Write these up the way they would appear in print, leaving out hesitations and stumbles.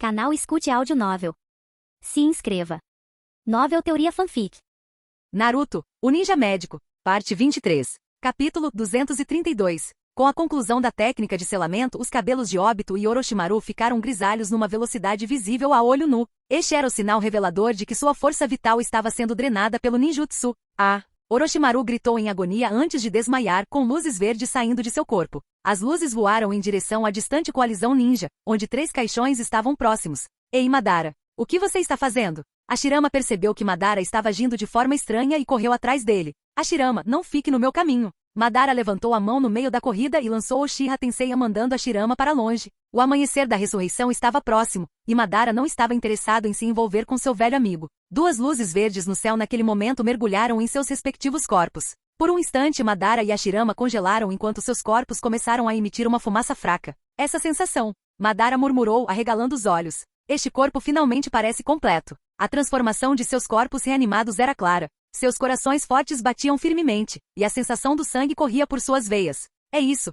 Canal Escute Áudio Novel. Se inscreva. Novel Teoria Fanfic. Naruto, o Ninja Médico, parte 23. Capítulo 232. Com a conclusão da técnica de selamento, os cabelos de Obito e Orochimaru ficaram grisalhos numa velocidade visível a olho nu. Este era o sinal revelador de que sua força vital estava sendo drenada pelo ninjutsu. Orochimaru gritou em agonia antes de desmaiar, com luzes verdes saindo de seu corpo. As luzes voaram em direção à distante coalizão ninja, onde 3 caixões estavam próximos. Ei, Madara, o que você está fazendo? Hashirama percebeu que Madara estava agindo de forma estranha e correu atrás dele. Hashirama, não fique no meu caminho. Madara levantou a mão no meio da corrida e lançou Uchiha Tensei mandando Hashirama para longe. O amanhecer da ressurreição estava próximo, e Madara não estava interessado em se envolver com seu velho amigo. 2 luzes verdes no céu naquele momento mergulharam em seus respectivos corpos. Por um instante Madara e Hashirama congelaram enquanto seus corpos começaram a emitir uma fumaça fraca. Essa sensação, Madara murmurou, arregalando os olhos. Este corpo finalmente parece completo. A transformação de seus corpos reanimados era clara. Seus corações fortes batiam firmemente, e a sensação do sangue corria por suas veias. É isso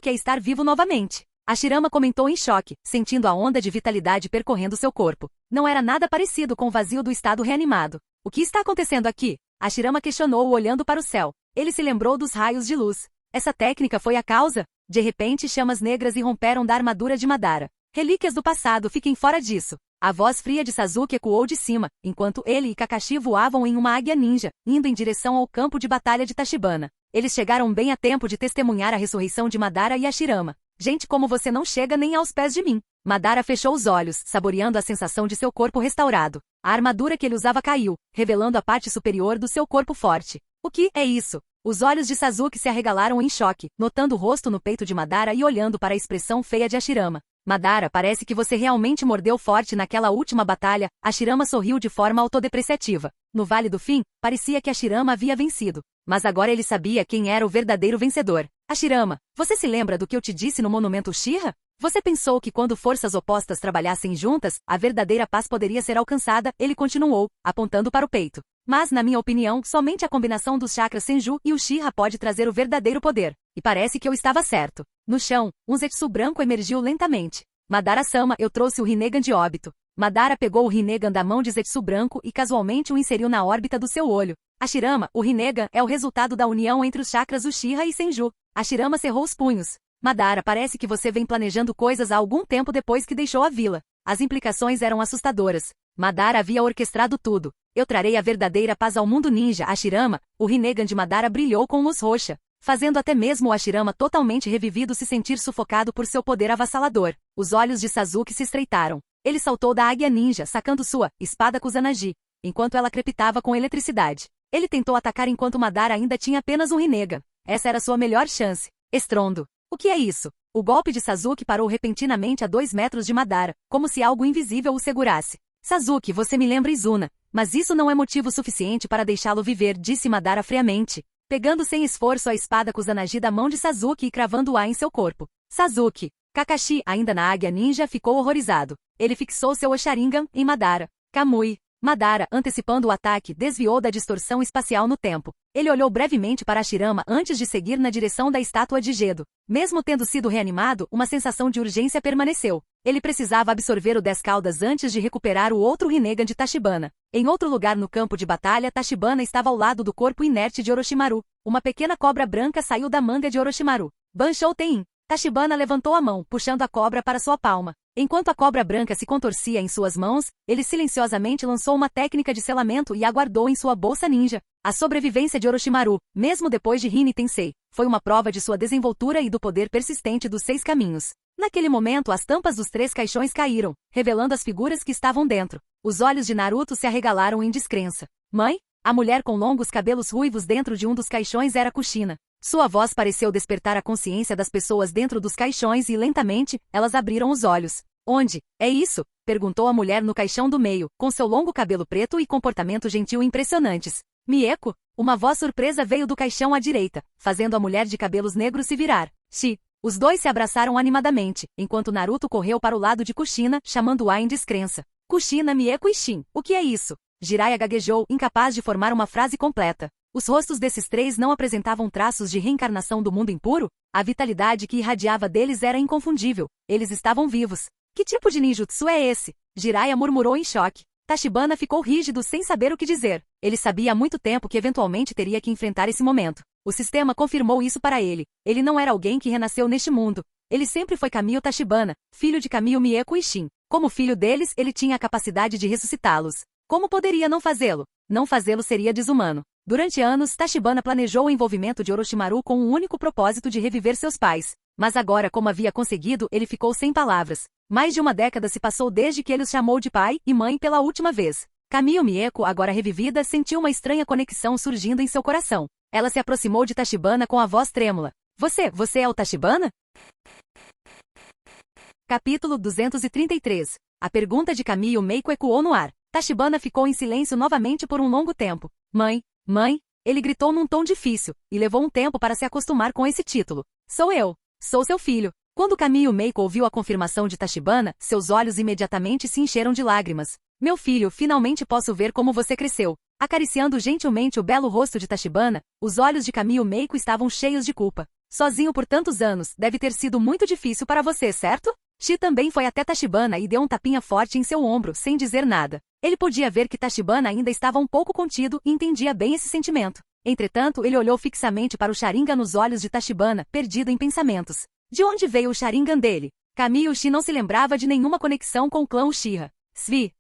que é estar vivo novamente. Hashirama comentou em choque, sentindo a onda de vitalidade percorrendo seu corpo. Não era nada parecido com o vazio do estado reanimado. O que está acontecendo aqui? Hashirama questionou olhando para o céu. Ele se lembrou dos raios de luz. Essa técnica foi a causa? De repente chamas negras irromperam da armadura de Madara. Relíquias do passado, fiquem fora disso. A voz fria de Sasuke ecoou de cima, enquanto ele e Kakashi voavam em uma águia ninja, indo em direção ao campo de batalha de Tachibana. Eles chegaram bem a tempo de testemunhar a ressurreição de Madara e Hashirama. Gente, como você não chega nem aos pés de mim. Madara fechou os olhos, saboreando a sensação de seu corpo restaurado. A armadura que ele usava caiu, revelando a parte superior do seu corpo forte. O que é isso? Os olhos de Sasuke se arregalaram em choque, notando o rosto no peito de Madara e olhando para a expressão feia de Hashirama. Madara, parece que você realmente mordeu forte naquela última batalha. Hashirama sorriu de forma autodepreciativa. No Vale do Fim, parecia que Hashirama havia vencido. Mas agora ele sabia quem era o verdadeiro vencedor. Hashirama, você se lembra do que eu te disse no Monumento Uchiha? Você pensou que quando forças opostas trabalhassem juntas, a verdadeira paz poderia ser alcançada, ele continuou, apontando para o peito. Mas, na minha opinião, somente a combinação dos chakras Senju e Uchiha pode trazer o verdadeiro poder. E parece que eu estava certo. No chão, um Zetsu branco emergiu lentamente. Madara-sama, eu trouxe o Rinnegan de Obito. Madara pegou o Rinnegan da mão de Zetsu branco e casualmente o inseriu na órbita do seu olho. Hashirama, o Rinnegan é o resultado da união entre os chakras Uchiha e Senju. Hashirama cerrou os punhos. Madara, parece que você vem planejando coisas há algum tempo depois que deixou a vila. As implicações eram assustadoras. Madara havia orquestrado tudo. Eu trarei a verdadeira paz ao mundo ninja. Hashirama, o Rinnegan de Madara brilhou com luz roxa, fazendo até mesmo o Hashirama totalmente revivido se sentir sufocado por seu poder avassalador. Os olhos de Sasuke se estreitaram. Ele saltou da águia ninja, sacando sua espada Kusanagi, enquanto ela crepitava com eletricidade. Ele tentou atacar enquanto Madara ainda tinha apenas um Rinnegan. Essa era sua melhor chance. Estrondo. O que é isso? O golpe de Sasuke parou repentinamente a 2 metros de Madara, como se algo invisível o segurasse. Sasuke, você me lembra Izuna, mas isso não é motivo suficiente para deixá-lo viver, disse Madara friamente, pegando sem esforço a espada Kusanagi da mão de Sasuke e cravando-a em seu corpo. Sasuke. Kakashi, ainda na águia ninja, ficou horrorizado. Ele fixou seu Sharingan em Madara. Kamui. Madara, antecipando o ataque, desviou da distorção espacial no tempo. Ele olhou brevemente para Hashirama antes de seguir na direção da estátua de Gedo. Mesmo tendo sido reanimado, uma sensação de urgência permaneceu. Ele precisava absorver o 10 caudas antes de recuperar o outro Rinnegan de Tachibana. Em outro lugar no campo de batalha, Tachibana estava ao lado do corpo inerte de Orochimaru. Uma pequena cobra branca saiu da manga de Orochimaru. Banshou Tein. Tachibana levantou a mão, puxando a cobra para sua palma. Enquanto a cobra branca se contorcia em suas mãos, ele silenciosamente lançou uma técnica de selamento e a guardou em sua bolsa ninja. A sobrevivência de Orochimaru, mesmo depois de Rinne Tensei, foi uma prova de sua desenvoltura e do poder persistente dos 6 caminhos. Naquele momento as tampas dos 3 caixões caíram, revelando as figuras que estavam dentro. Os olhos de Naruto se arregalaram em descrença. Mãe? A mulher com longos cabelos ruivos dentro de um dos caixões era Kushina. Sua voz pareceu despertar a consciência das pessoas dentro dos caixões e lentamente, elas abriram os olhos. Onde? É isso? Perguntou a mulher no caixão do meio, com seu longo cabelo preto e comportamento gentil impressionantes. Mieko? Uma voz surpresa veio do caixão à direita, fazendo a mulher de cabelos negros se virar. Shi. Os dois se abraçaram animadamente, enquanto Naruto correu para o lado de Kushina, chamando-a em descrença. Kushina, Mieko e Shin. O que é isso? Jiraiya gaguejou, incapaz de formar uma frase completa. Os rostos desses 3 não apresentavam traços de reencarnação do mundo impuro? A vitalidade que irradiava deles era inconfundível. Eles estavam vivos. Que tipo de ninjutsu é esse? Jiraiya murmurou em choque. Tachibana ficou rígido sem saber o que dizer. Ele sabia há muito tempo que eventualmente teria que enfrentar esse momento. O sistema confirmou isso para ele. Ele não era alguém que renasceu neste mundo. Ele sempre foi Kamiyo Tachibana, filho de Kamiyo Mieko e Shin. Como filho deles, ele tinha a capacidade de ressuscitá-los. Como poderia não fazê-lo? Não fazê-lo seria desumano. Durante anos, Tachibana planejou o envolvimento de Orochimaru com o único propósito de reviver seus pais. Mas agora, como havia conseguido, ele ficou sem palavras. Mais de uma década se passou desde que ele os chamou de pai e mãe pela última vez. Kamiyo Mieko, agora revivida, sentiu uma estranha conexão surgindo em seu coração. Ela se aproximou de Tachibana com a voz trêmula. Você é o Tachibana? Capítulo 233. A pergunta de Kamiyo Meiko ecoou no ar. Tachibana ficou em silêncio novamente por um longo tempo. Mãe, ele gritou num tom difícil, e levou um tempo para se acostumar com esse título. Sou eu. Sou seu filho. Quando Kamiyo Meiko ouviu a confirmação de Tachibana, seus olhos imediatamente se encheram de lágrimas. Meu filho, finalmente posso ver como você cresceu. Acariciando gentilmente o belo rosto de Tachibana, os olhos de Kamiyo Meiko estavam cheios de culpa. Sozinho por tantos anos, deve ter sido muito difícil para você, certo? Shi também foi até Tachibana e deu um tapinha forte em seu ombro, sem dizer nada. Ele podia ver que Tachibana ainda estava um pouco contido e entendia bem esse sentimento. Entretanto, ele olhou fixamente para o Sharingan nos olhos de Tachibana, perdido em pensamentos. De onde veio o Sharingan dele? Kamiyo Shi não se lembrava de nenhuma conexão com o clã Uchiha. Svi.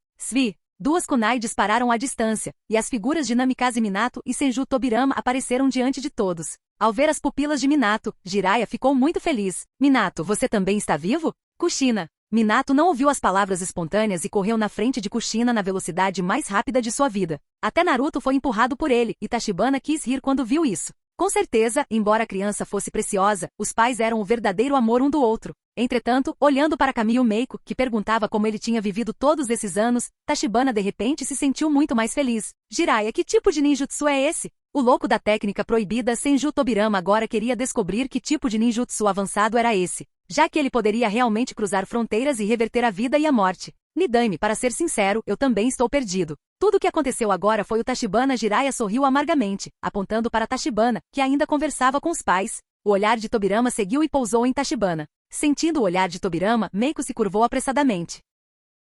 Duas kunai dispararam à distância, e as figuras de Namikaze Minato e Senju Tobirama apareceram diante de todos. Ao ver as pupilas de Minato, Jiraiya ficou muito feliz. Minato, você também está vivo? Kushina. Minato não ouviu as palavras espontâneas e correu na frente de Kushina na velocidade mais rápida de sua vida. Até Naruto foi empurrado por ele, e Tachibana quis rir quando viu isso. Com certeza, embora a criança fosse preciosa, os pais eram o verdadeiro amor um do outro. Entretanto, olhando para Kamiyo Meiko, que perguntava como ele tinha vivido todos esses anos, Tachibana de repente se sentiu muito mais feliz. Jiraiya, que tipo de ninjutsu é esse? O louco da técnica proibida Senju Tobirama agora queria descobrir que tipo de ninjutsu avançado era esse, já que ele poderia realmente cruzar fronteiras e reverter a vida e a morte. Nidaime, para ser sincero, eu também estou perdido. Tudo o que aconteceu agora foi o Tachibana. Jiraiya sorriu amargamente, apontando para Tachibana, que ainda conversava com os pais. O olhar de Tobirama seguiu e pousou em Tachibana. Sentindo o olhar de Tobirama, Meiko se curvou apressadamente.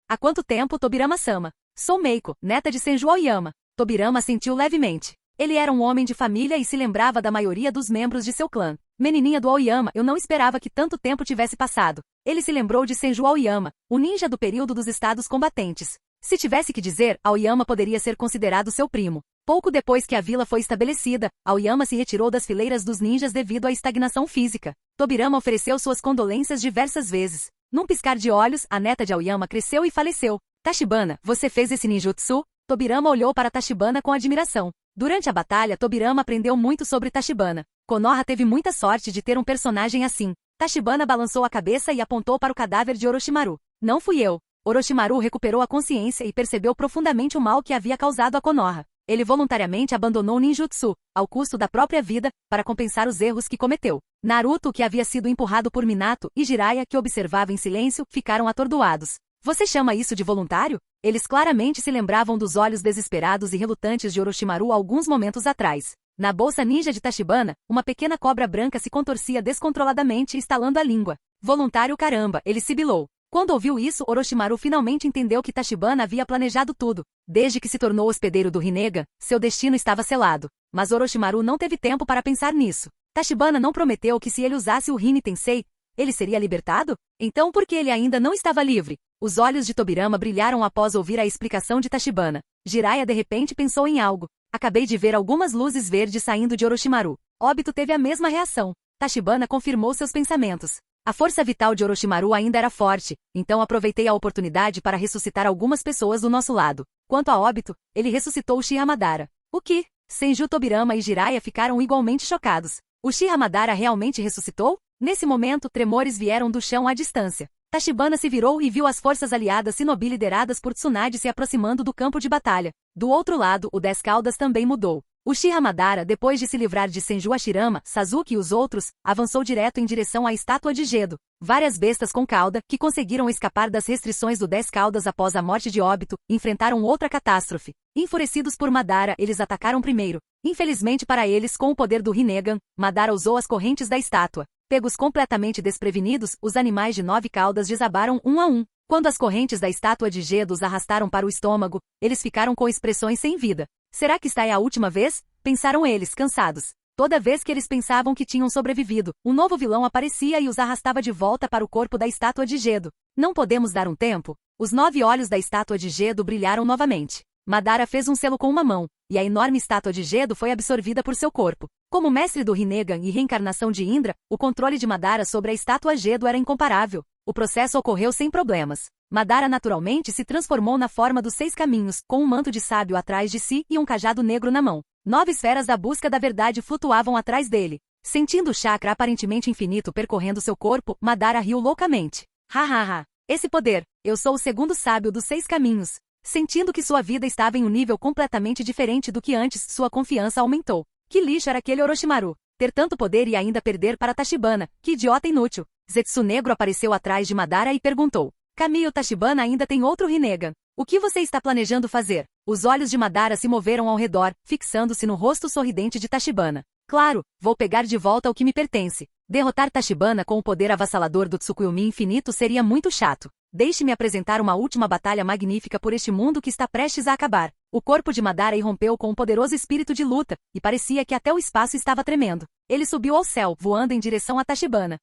Há quanto tempo, Tobirama-sama? Sou Meiko, neta de Senju Aoyama. Tobirama assentiu levemente. Ele era um homem de família e se lembrava da maioria dos membros de seu clã. Menininha do Aoyama, eu não esperava que tanto tempo tivesse passado. Ele se lembrou de Senju Aoyama, o ninja do período dos estados combatentes. Se tivesse que dizer, Aoyama poderia ser considerado seu primo. Pouco depois que a vila foi estabelecida, Aoyama se retirou das fileiras dos ninjas devido à estagnação física. Tobirama ofereceu suas condolências diversas vezes. Num piscar de olhos, a neta de Aoyama cresceu e faleceu. Tachibana, você fez esse ninjutsu? Tobirama olhou para Tachibana com admiração. Durante a batalha, Tobirama aprendeu muito sobre Tachibana. Konoha teve muita sorte de ter um personagem assim. Tachibana balançou a cabeça e apontou para o cadáver de Orochimaru. Não fui eu. Orochimaru recuperou a consciência e percebeu profundamente o mal que havia causado a Konoha. Ele voluntariamente abandonou o ninjutsu, ao custo da própria vida, para compensar os erros que cometeu. Naruto, que havia sido empurrado por Minato, e Jiraiya, que observava em silêncio, ficaram atordoados. Você chama isso de voluntário? Eles claramente se lembravam dos olhos desesperados e relutantes de Orochimaru alguns momentos atrás. Na bolsa ninja de Tachibana, uma pequena cobra branca se contorcia descontroladamente, estalando a língua. Voluntário caramba, ele sibilou. Quando ouviu isso, Orochimaru finalmente entendeu que Tachibana havia planejado tudo. Desde que se tornou hospedeiro do Rinnegan, seu destino estava selado. Mas Orochimaru não teve tempo para pensar nisso. Tachibana não prometeu que se ele usasse o Rin Tensei, ele seria libertado? Então por que ele ainda não estava livre? Os olhos de Tobirama brilharam após ouvir a explicação de Tachibana. Jiraiya de repente pensou em algo. Acabei de ver algumas luzes verdes saindo de Orochimaru. Obito teve a mesma reação. Tachibana confirmou seus pensamentos. A força vital de Orochimaru ainda era forte, então aproveitei a oportunidade para ressuscitar algumas pessoas do nosso lado. Quanto a Obito, ele ressuscitou Uchiha Madara. O que? Senju Tobirama e Jiraiya ficaram igualmente chocados. Uchiha Madara realmente ressuscitou? Nesse momento, tremores vieram do chão à distância. Tachibana se virou e viu as forças aliadas Shinobi lideradas por Tsunade se aproximando do campo de batalha. Do outro lado, o 10 Caudas também mudou. Uchiha Madara, depois de se livrar de Senju Hashirama, Sasuke e os outros, avançou direto em direção à estátua de Gedo. Várias bestas com cauda, que conseguiram escapar das restrições do 10 Caudas após a morte de Obito, enfrentaram outra catástrofe. Enfurecidos por Madara, eles atacaram primeiro. Infelizmente para eles, com o poder do Rinnegan, Madara usou as correntes da estátua. Pegos completamente desprevenidos, os animais de 9 caudas desabaram um a um. Quando as correntes da estátua de Gedo os arrastaram para o estômago, eles ficaram com expressões sem vida. Será que esta é a última vez? Pensaram eles, cansados. Toda vez que eles pensavam que tinham sobrevivido, um novo vilão aparecia e os arrastava de volta para o corpo da estátua de Gedo. Não podemos dar um tempo? Os 9 olhos da estátua de Gedo brilharam novamente. Madara fez um selo com uma mão, e a enorme estátua de Gedo foi absorvida por seu corpo. Como mestre do Rinnegan e reencarnação de Indra, o controle de Madara sobre a estátua Gedo era incomparável. O processo ocorreu sem problemas. Madara naturalmente se transformou na forma dos 6 caminhos, com um manto de sábio atrás de si e um cajado negro na mão. 9 esferas da busca da verdade flutuavam atrás dele. Sentindo o chakra aparentemente infinito percorrendo seu corpo, Madara riu loucamente. Ha. Esse poder, eu sou o segundo sábio dos 6 caminhos. Sentindo que sua vida estava em um nível completamente diferente do que antes, sua confiança aumentou. Que lixo era aquele Orochimaru? Ter tanto poder e ainda perder para Tachibana, que idiota inútil. Zetsu Negro apareceu atrás de Madara e perguntou. Kami, o Tachibana ainda tem outro Rinnegan. O que você está planejando fazer? Os olhos de Madara se moveram ao redor, fixando-se no rosto sorridente de Tachibana. Claro, vou pegar de volta o que me pertence. Derrotar Tachibana com o poder avassalador do Tsukuyomi infinito seria muito chato. Deixe-me apresentar uma última batalha magnífica por este mundo que está prestes a acabar. O corpo de Madara irrompeu com um poderoso espírito de luta, e parecia que até o espaço estava tremendo. Ele subiu ao céu, voando em direção a Tachibana.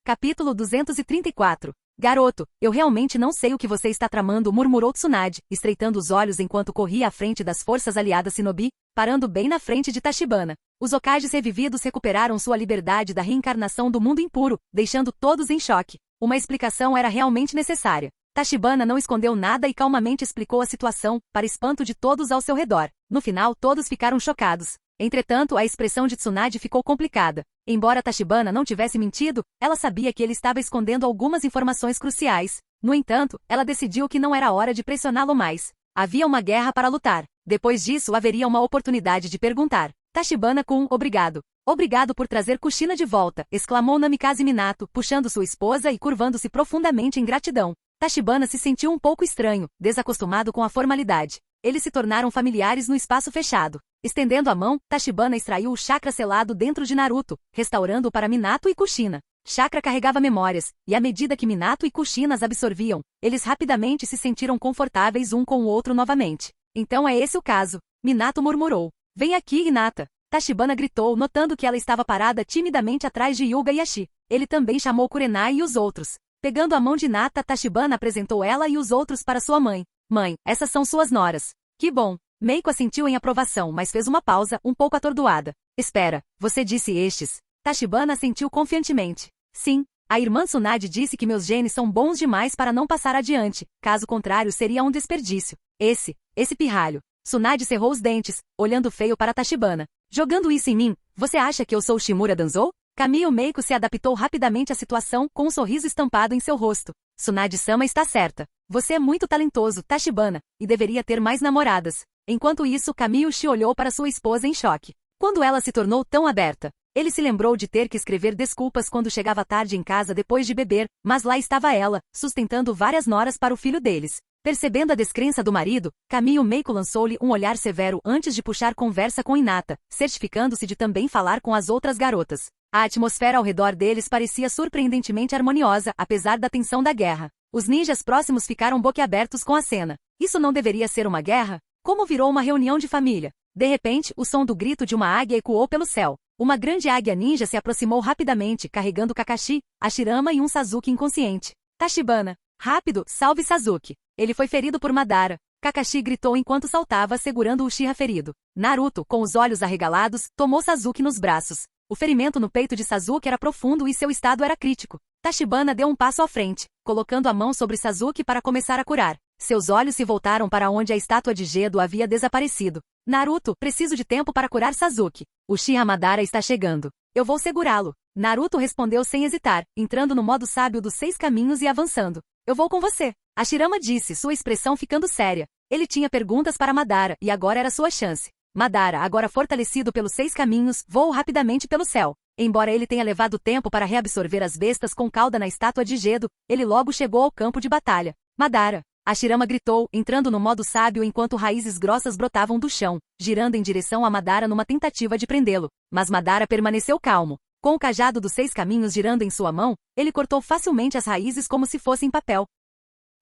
Capítulo 234. Garoto, eu realmente não sei o que você está tramando, murmurou Tsunade, estreitando os olhos enquanto corria à frente das forças aliadas Shinobi, parando bem na frente de Tachibana. Os Hokages revividos recuperaram sua liberdade da reencarnação do mundo impuro, deixando todos em choque. Uma explicação era realmente necessária. Tachibana não escondeu nada e calmamente explicou a situação, para espanto de todos ao seu redor. No final, todos ficaram chocados. Entretanto, a expressão de Tsunade ficou complicada. Embora Tachibana não tivesse mentido, ela sabia que ele estava escondendo algumas informações cruciais. No entanto, ela decidiu que não era hora de pressioná-lo mais. Havia uma guerra para lutar. Depois disso, haveria uma oportunidade de perguntar. Tachibana com obrigado. Obrigado por trazer Kushina de volta, exclamou Namikaze Minato, puxando sua esposa e curvando-se profundamente em gratidão. Tachibana se sentiu um pouco estranho, desacostumado com a formalidade. Eles se tornaram familiares no espaço fechado. Estendendo a mão, Tachibana extraiu o chakra selado dentro de Naruto, restaurando-o para Minato e Kushina. Chakra carregava memórias, e à medida que Minato e Kushina as absorviam, eles rapidamente se sentiram confortáveis um com o outro novamente. Então é esse o caso. Minato murmurou. Vem aqui, Hinata. Tachibana gritou, notando que ela estava parada timidamente atrás de Hyuga e Ashi. Ele também chamou Kurenai e os outros. Pegando a mão de Hinata, Tachibana apresentou ela e os outros para sua mãe. Mãe, essas são suas noras. Que bom. Meiko assentiu em aprovação, mas fez uma pausa, um pouco atordoada. Espera, você disse estes? Tachibana assentiu confiantemente. Sim, a irmã Tsunade disse que meus genes são bons demais para não passar adiante, caso contrário seria um desperdício. Esse pirralho. Tsunade cerrou os dentes, olhando feio para Tachibana. Jogando isso em mim, você acha que eu sou Shimura Danzou? Kamiyo Meiko se adaptou rapidamente à situação, com um sorriso estampado em seu rosto. Tsunade-sama está certa. Você é muito talentoso, Tachibana, e deveria ter mais namoradas. Enquanto isso, Kamiyo-shi olhou para sua esposa em choque. Quando ela se tornou tão aberta, ele se lembrou de ter que escrever desculpas quando chegava tarde em casa depois de beber, mas lá estava ela, sustentando várias noras para o filho deles. Percebendo a descrença do marido, Kamiyo Meiko lançou-lhe um olhar severo antes de puxar conversa com Hinata, certificando-se de também falar com as outras garotas. A atmosfera ao redor deles parecia surpreendentemente harmoniosa, apesar da tensão da guerra. Os ninjas próximos ficaram boquiabertos com a cena. Isso não deveria ser uma guerra? Como virou uma reunião de família? De repente, o som do grito de uma águia ecoou pelo céu. Uma grande águia ninja se aproximou rapidamente, carregando Kakashi, Hashirama e um Sasuke inconsciente. Tachibana. Rápido, salve Sasuke. Ele foi ferido por Madara. Kakashi gritou enquanto saltava, segurando o Uchiha ferido. Naruto, com os olhos arregalados, tomou Sasuke nos braços. O ferimento no peito de Sasuke era profundo e seu estado era crítico. Tachibana deu um passo à frente, colocando a mão sobre Sasuke para começar a curar. Seus olhos se voltaram para onde a estátua de Gedo havia desaparecido. Naruto, preciso de tempo para curar Sasuke. Uchiha Madara está chegando. Eu vou segurá-lo. Naruto respondeu sem hesitar, entrando no modo sábio dos 6 caminhos e avançando. Eu vou com você. Hashirama disse, sua expressão ficando séria. Ele tinha perguntas para Madara, e agora era sua chance. Madara, agora fortalecido pelos 6 caminhos, voou rapidamente pelo céu. Embora ele tenha levado tempo para reabsorver as bestas com cauda na estátua de Gedo, ele logo chegou ao campo de batalha. Madara. Hashirama gritou, entrando no modo sábio enquanto raízes grossas brotavam do chão, girando em direção a Madara numa tentativa de prendê-lo. Mas Madara permaneceu calmo. Com o cajado dos 6 caminhos girando em sua mão, ele cortou facilmente as raízes como se fossem papel.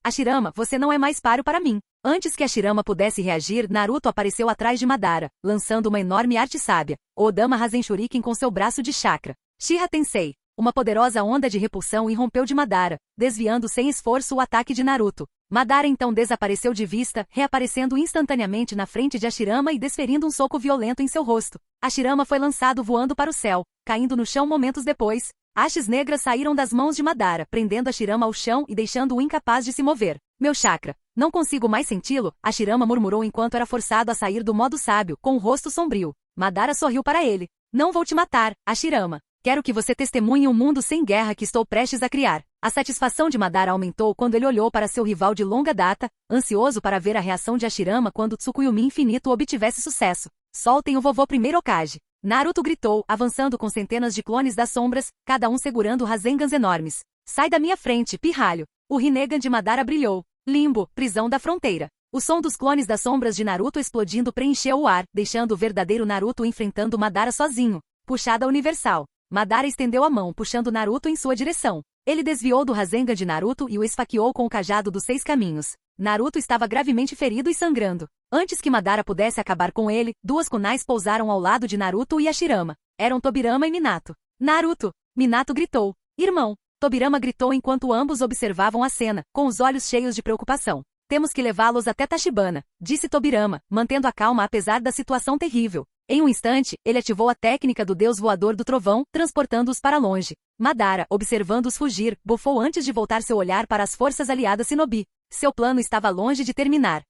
Hashirama, você não é mais páreo para mim. Antes que Hashirama pudesse reagir, Naruto apareceu atrás de Madara, lançando uma enorme arte sábia, o Odama Rasen Shuriken com seu braço de chakra. Shiha Tensei. Uma poderosa onda de repulsão irrompeu de Madara, desviando sem esforço o ataque de Naruto. Madara então desapareceu de vista, reaparecendo instantaneamente na frente de Hashirama e desferindo um soco violento em seu rosto. Hashirama foi lançado voando para o céu, caindo no chão momentos depois. Hastes negras saíram das mãos de Madara, prendendo Hashirama ao chão e deixando-o incapaz de se mover. Meu chakra. Não consigo mais senti-lo, Hashirama murmurou enquanto era forçado a sair do modo sábio, com o rosto sombrio. Madara sorriu para ele. Não vou te matar, Hashirama. Quero que você testemunhe um mundo sem guerra que estou prestes a criar. A satisfação de Madara aumentou quando ele olhou para seu rival de longa data, ansioso para ver a reação de Hashirama quando Tsukuyumi Infinito obtivesse sucesso. Soltem o vovô primeiro Hokage. Naruto gritou, avançando com centenas de clones das sombras, cada um segurando Rasengans enormes. Sai da minha frente, pirralho. O Rinnegan de Madara brilhou. Limbo, prisão da fronteira. O som dos clones das sombras de Naruto explodindo preencheu o ar, deixando o verdadeiro Naruto enfrentando Madara sozinho. Puxada universal. Madara estendeu a mão, puxando Naruto em sua direção. Ele desviou do Rasengan de Naruto e o esfaqueou com o cajado dos 6 caminhos. Naruto estava gravemente ferido e sangrando. Antes que Madara pudesse acabar com ele, 2 kunais pousaram ao lado de Naruto e Hashirama. Eram Tobirama e Minato. Naruto! Minato gritou. Irmão! Tobirama gritou enquanto ambos observavam a cena, com os olhos cheios de preocupação. Temos que levá-los até Tachibana, disse Tobirama, mantendo a calma apesar da situação terrível. Em um instante, ele ativou a técnica do deus voador do trovão, transportando-os para longe. Madara, observando-os fugir, bufou antes de voltar seu olhar para as forças aliadas Shinobi. Seu plano estava longe de terminar.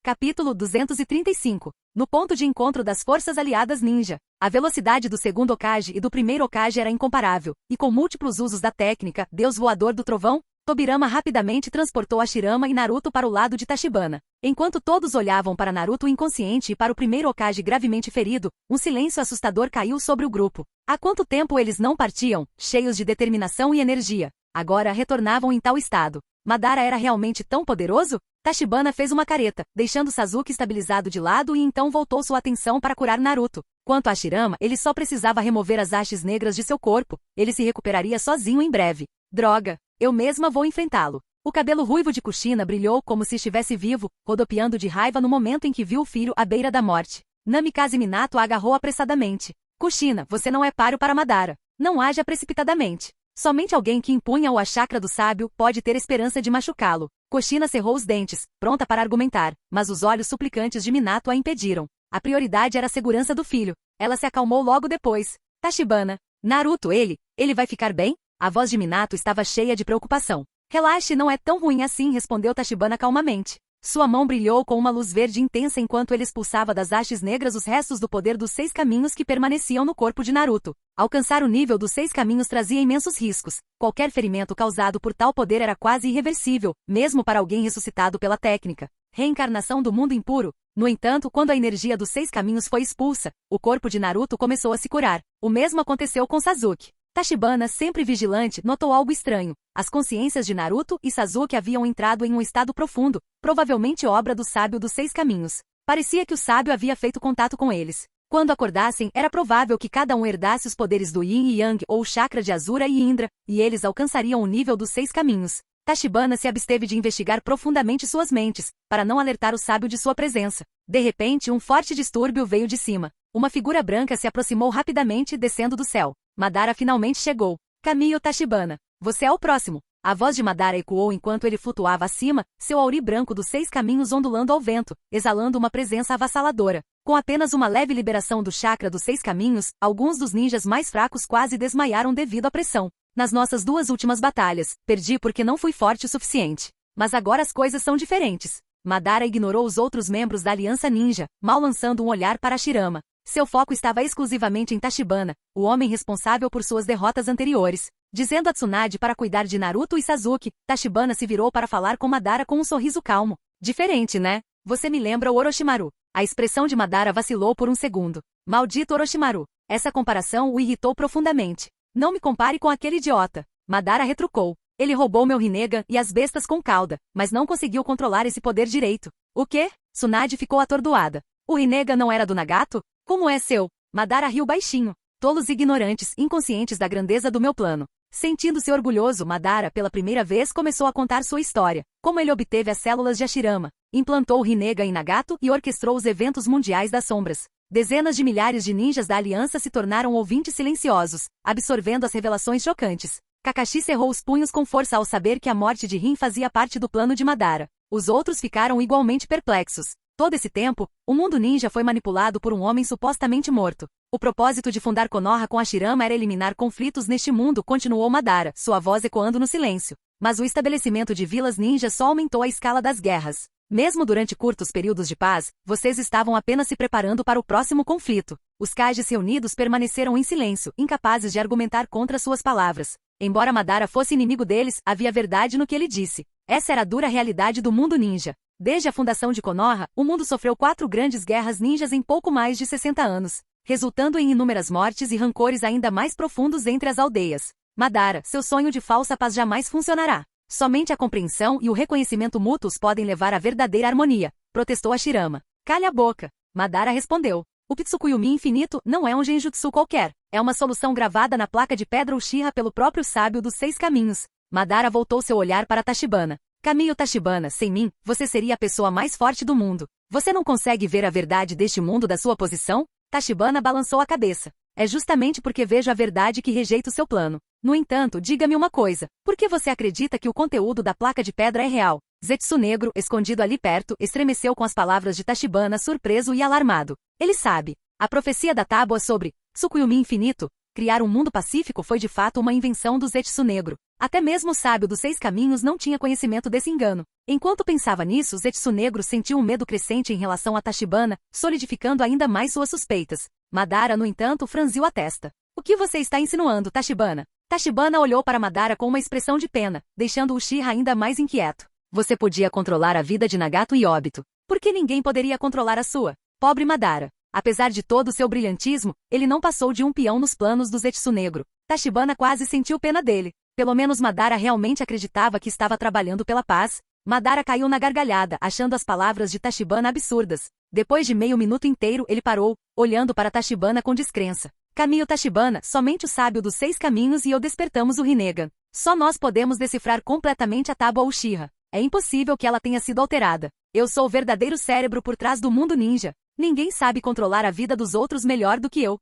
Capítulo 235. No ponto de encontro das forças aliadas ninja. A velocidade do segundo Hokage e do primeiro Hokage era incomparável, e com múltiplos usos da técnica, deus voador do trovão, Tobirama rapidamente transportou Hashirama e Naruto para o lado de Tachibana. Enquanto todos olhavam para Naruto inconsciente e para o primeiro Hokage gravemente ferido, um silêncio assustador caiu sobre o grupo. Há quanto tempo eles não partiam, cheios de determinação e energia? Agora retornavam em tal estado. Madara era realmente tão poderoso? Tachibana fez uma careta, deixando Sasuke estabilizado de lado e então voltou sua atenção para curar Naruto. Quanto a Hashirama, ele só precisava remover as hastes negras de seu corpo. Ele se recuperaria sozinho em breve. Droga! Eu mesma vou enfrentá-lo. O cabelo ruivo de Kushina brilhou como se estivesse vivo, rodopiando de raiva no momento em que viu o filho à beira da morte. Namikaze Minato a agarrou apressadamente. Kushina, você não é páreo para Madara. Não haja precipitadamente. Somente alguém que impunha a chakra do sábio pode ter esperança de machucá-lo. Kushina cerrou os dentes, pronta para argumentar, mas os olhos suplicantes de Minato a impediram. A prioridade era a segurança do filho. Ela se acalmou logo depois. Tachibana. Naruto, ele vai ficar bem? A voz de Minato estava cheia de preocupação. Relaxe, não é tão ruim assim, respondeu Tachibana calmamente. Sua mão brilhou com uma luz verde intensa enquanto ele expulsava das hastes negras os restos do poder dos 6 caminhos que permaneciam no corpo de Naruto. Alcançar o nível dos 6 caminhos trazia imensos riscos. Qualquer ferimento causado por tal poder era quase irreversível, mesmo para alguém ressuscitado pela técnica. Reencarnação do mundo impuro. No entanto, quando a energia dos 6 caminhos foi expulsa, o corpo de Naruto começou a se curar. O mesmo aconteceu com Sasuke. Tachibana, sempre vigilante, notou algo estranho. As consciências de Naruto e Sasuke haviam entrado em um estado profundo, provavelmente obra do sábio dos 6 caminhos. Parecia que o sábio havia feito contato com eles. Quando acordassem, era provável que cada um herdasse os poderes do Yin e Yang ou o chakra de Azura e Indra, e eles alcançariam o nível dos 6 caminhos. Tachibana se absteve de investigar profundamente suas mentes, para não alertar o sábio de sua presença. De repente, um forte distúrbio veio de cima. Uma figura branca se aproximou rapidamente, descendo do céu. Madara finalmente chegou. Caminho Tachibana. Você é o próximo. A voz de Madara ecoou enquanto ele flutuava acima, seu auri branco dos 6 caminhos ondulando ao vento, exalando uma presença avassaladora. Com apenas uma leve liberação do chakra dos 6 caminhos, alguns dos ninjas mais fracos quase desmaiaram devido à pressão. Nas nossas 2 últimas batalhas, perdi porque não fui forte o suficiente. Mas agora as coisas são diferentes. Madara ignorou os outros membros da Aliança Ninja, mal lançando um olhar para Hashirama. Seu foco estava exclusivamente em Tachibana, o homem responsável por suas derrotas anteriores. Dizendo a Tsunade para cuidar de Naruto e Sasuke, Tachibana se virou para falar com Madara com um sorriso calmo. Diferente, né? Você me lembra o Orochimaru. A expressão de Madara vacilou por um segundo. Maldito Orochimaru. Essa comparação o irritou profundamente. Não me compare com aquele idiota. Madara retrucou. Ele roubou meu Rinnegan e as bestas com cauda, mas não conseguiu controlar esse poder direito. O quê? Tsunade ficou atordoada. O Rinnegan não era do Nagato? Como é seu? Madara riu baixinho. Tolos ignorantes, inconscientes da grandeza do meu plano. Sentindo-se orgulhoso, Madara pela primeira vez começou a contar sua história, como ele obteve as células de Hashirama, implantou o Rinnegan em Nagato e orquestrou os eventos mundiais das sombras. Dezenas de milhares de ninjas da aliança se tornaram ouvintes silenciosos, absorvendo as revelações chocantes. Kakashi cerrou os punhos com força ao saber que a morte de Rin fazia parte do plano de Madara. Os outros ficaram igualmente perplexos. Todo esse tempo, o mundo ninja foi manipulado por um homem supostamente morto. O propósito de fundar Konoha com Hashirama era eliminar conflitos neste mundo, continuou Madara, sua voz ecoando no silêncio. Mas o estabelecimento de vilas ninjas só aumentou a escala das guerras. Mesmo durante curtos períodos de paz, vocês estavam apenas se preparando para o próximo conflito. Os Kages reunidos permaneceram em silêncio, incapazes de argumentar contra suas palavras. Embora Madara fosse inimigo deles, havia verdade no que ele disse. Essa era a dura realidade do mundo ninja. Desde a fundação de Konoha, o mundo sofreu 4 grandes guerras ninjas em pouco mais de 60 anos, resultando em inúmeras mortes e rancores ainda mais profundos entre as aldeias. Madara, seu sonho de falsa paz jamais funcionará. Somente a compreensão e o reconhecimento mútuos podem levar à verdadeira harmonia, protestou Hashirama. Calha a boca. Madara respondeu. O Pitsukuyumi infinito não é um genjutsu qualquer, é uma solução gravada na placa de pedra Uchiha pelo próprio sábio dos 6 caminhos. Madara voltou seu olhar para Tachibana. Caminho Tachibana, sem mim, você seria a pessoa mais forte do mundo. Você não consegue ver a verdade deste mundo da sua posição? Tachibana balançou a cabeça. É justamente porque vejo a verdade que rejeito seu plano. No entanto, diga-me uma coisa. Por que você acredita que o conteúdo da placa de pedra é real? Zetsu Negro, escondido ali perto, estremeceu com as palavras de Tachibana, surpreso e alarmado. Ele sabe. A profecia da tábua sobre Tsukuyumi infinito, criar um mundo pacífico foi de fato uma invenção do Zetsu Negro. Até mesmo o sábio dos 6 caminhos não tinha conhecimento desse engano. Enquanto pensava nisso, Zetsu Negro sentiu um medo crescente em relação a Tachibana, solidificando ainda mais suas suspeitas. Madara, no entanto, franziu a testa. O que você está insinuando, Tachibana? Tachibana olhou para Madara com uma expressão de pena, deixando Uchiha ainda mais inquieto. Você podia controlar a vida de Nagato e Obito. Por que ninguém poderia controlar a sua? Pobre Madara. Apesar de todo o seu brilhantismo, ele não passou de um peão nos planos do Zetsu Negro. Tachibana quase sentiu pena dele. Pelo menos Madara realmente acreditava que estava trabalhando pela paz. Madara caiu na gargalhada, achando as palavras de Tachibana absurdas. Depois de meio minuto inteiro, ele parou, olhando para Tachibana com descrença. Caminho Tachibana, somente o sábio dos 6 caminhos e eu despertamos o Rinnegan. Só nós podemos decifrar completamente a tábua Uchiha. É impossível que ela tenha sido alterada. Eu sou o verdadeiro cérebro por trás do mundo ninja. Ninguém sabe controlar a vida dos outros melhor do que eu.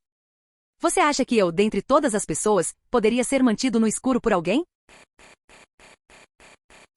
Você acha que eu, dentre todas as pessoas, poderia ser mantido no escuro por alguém?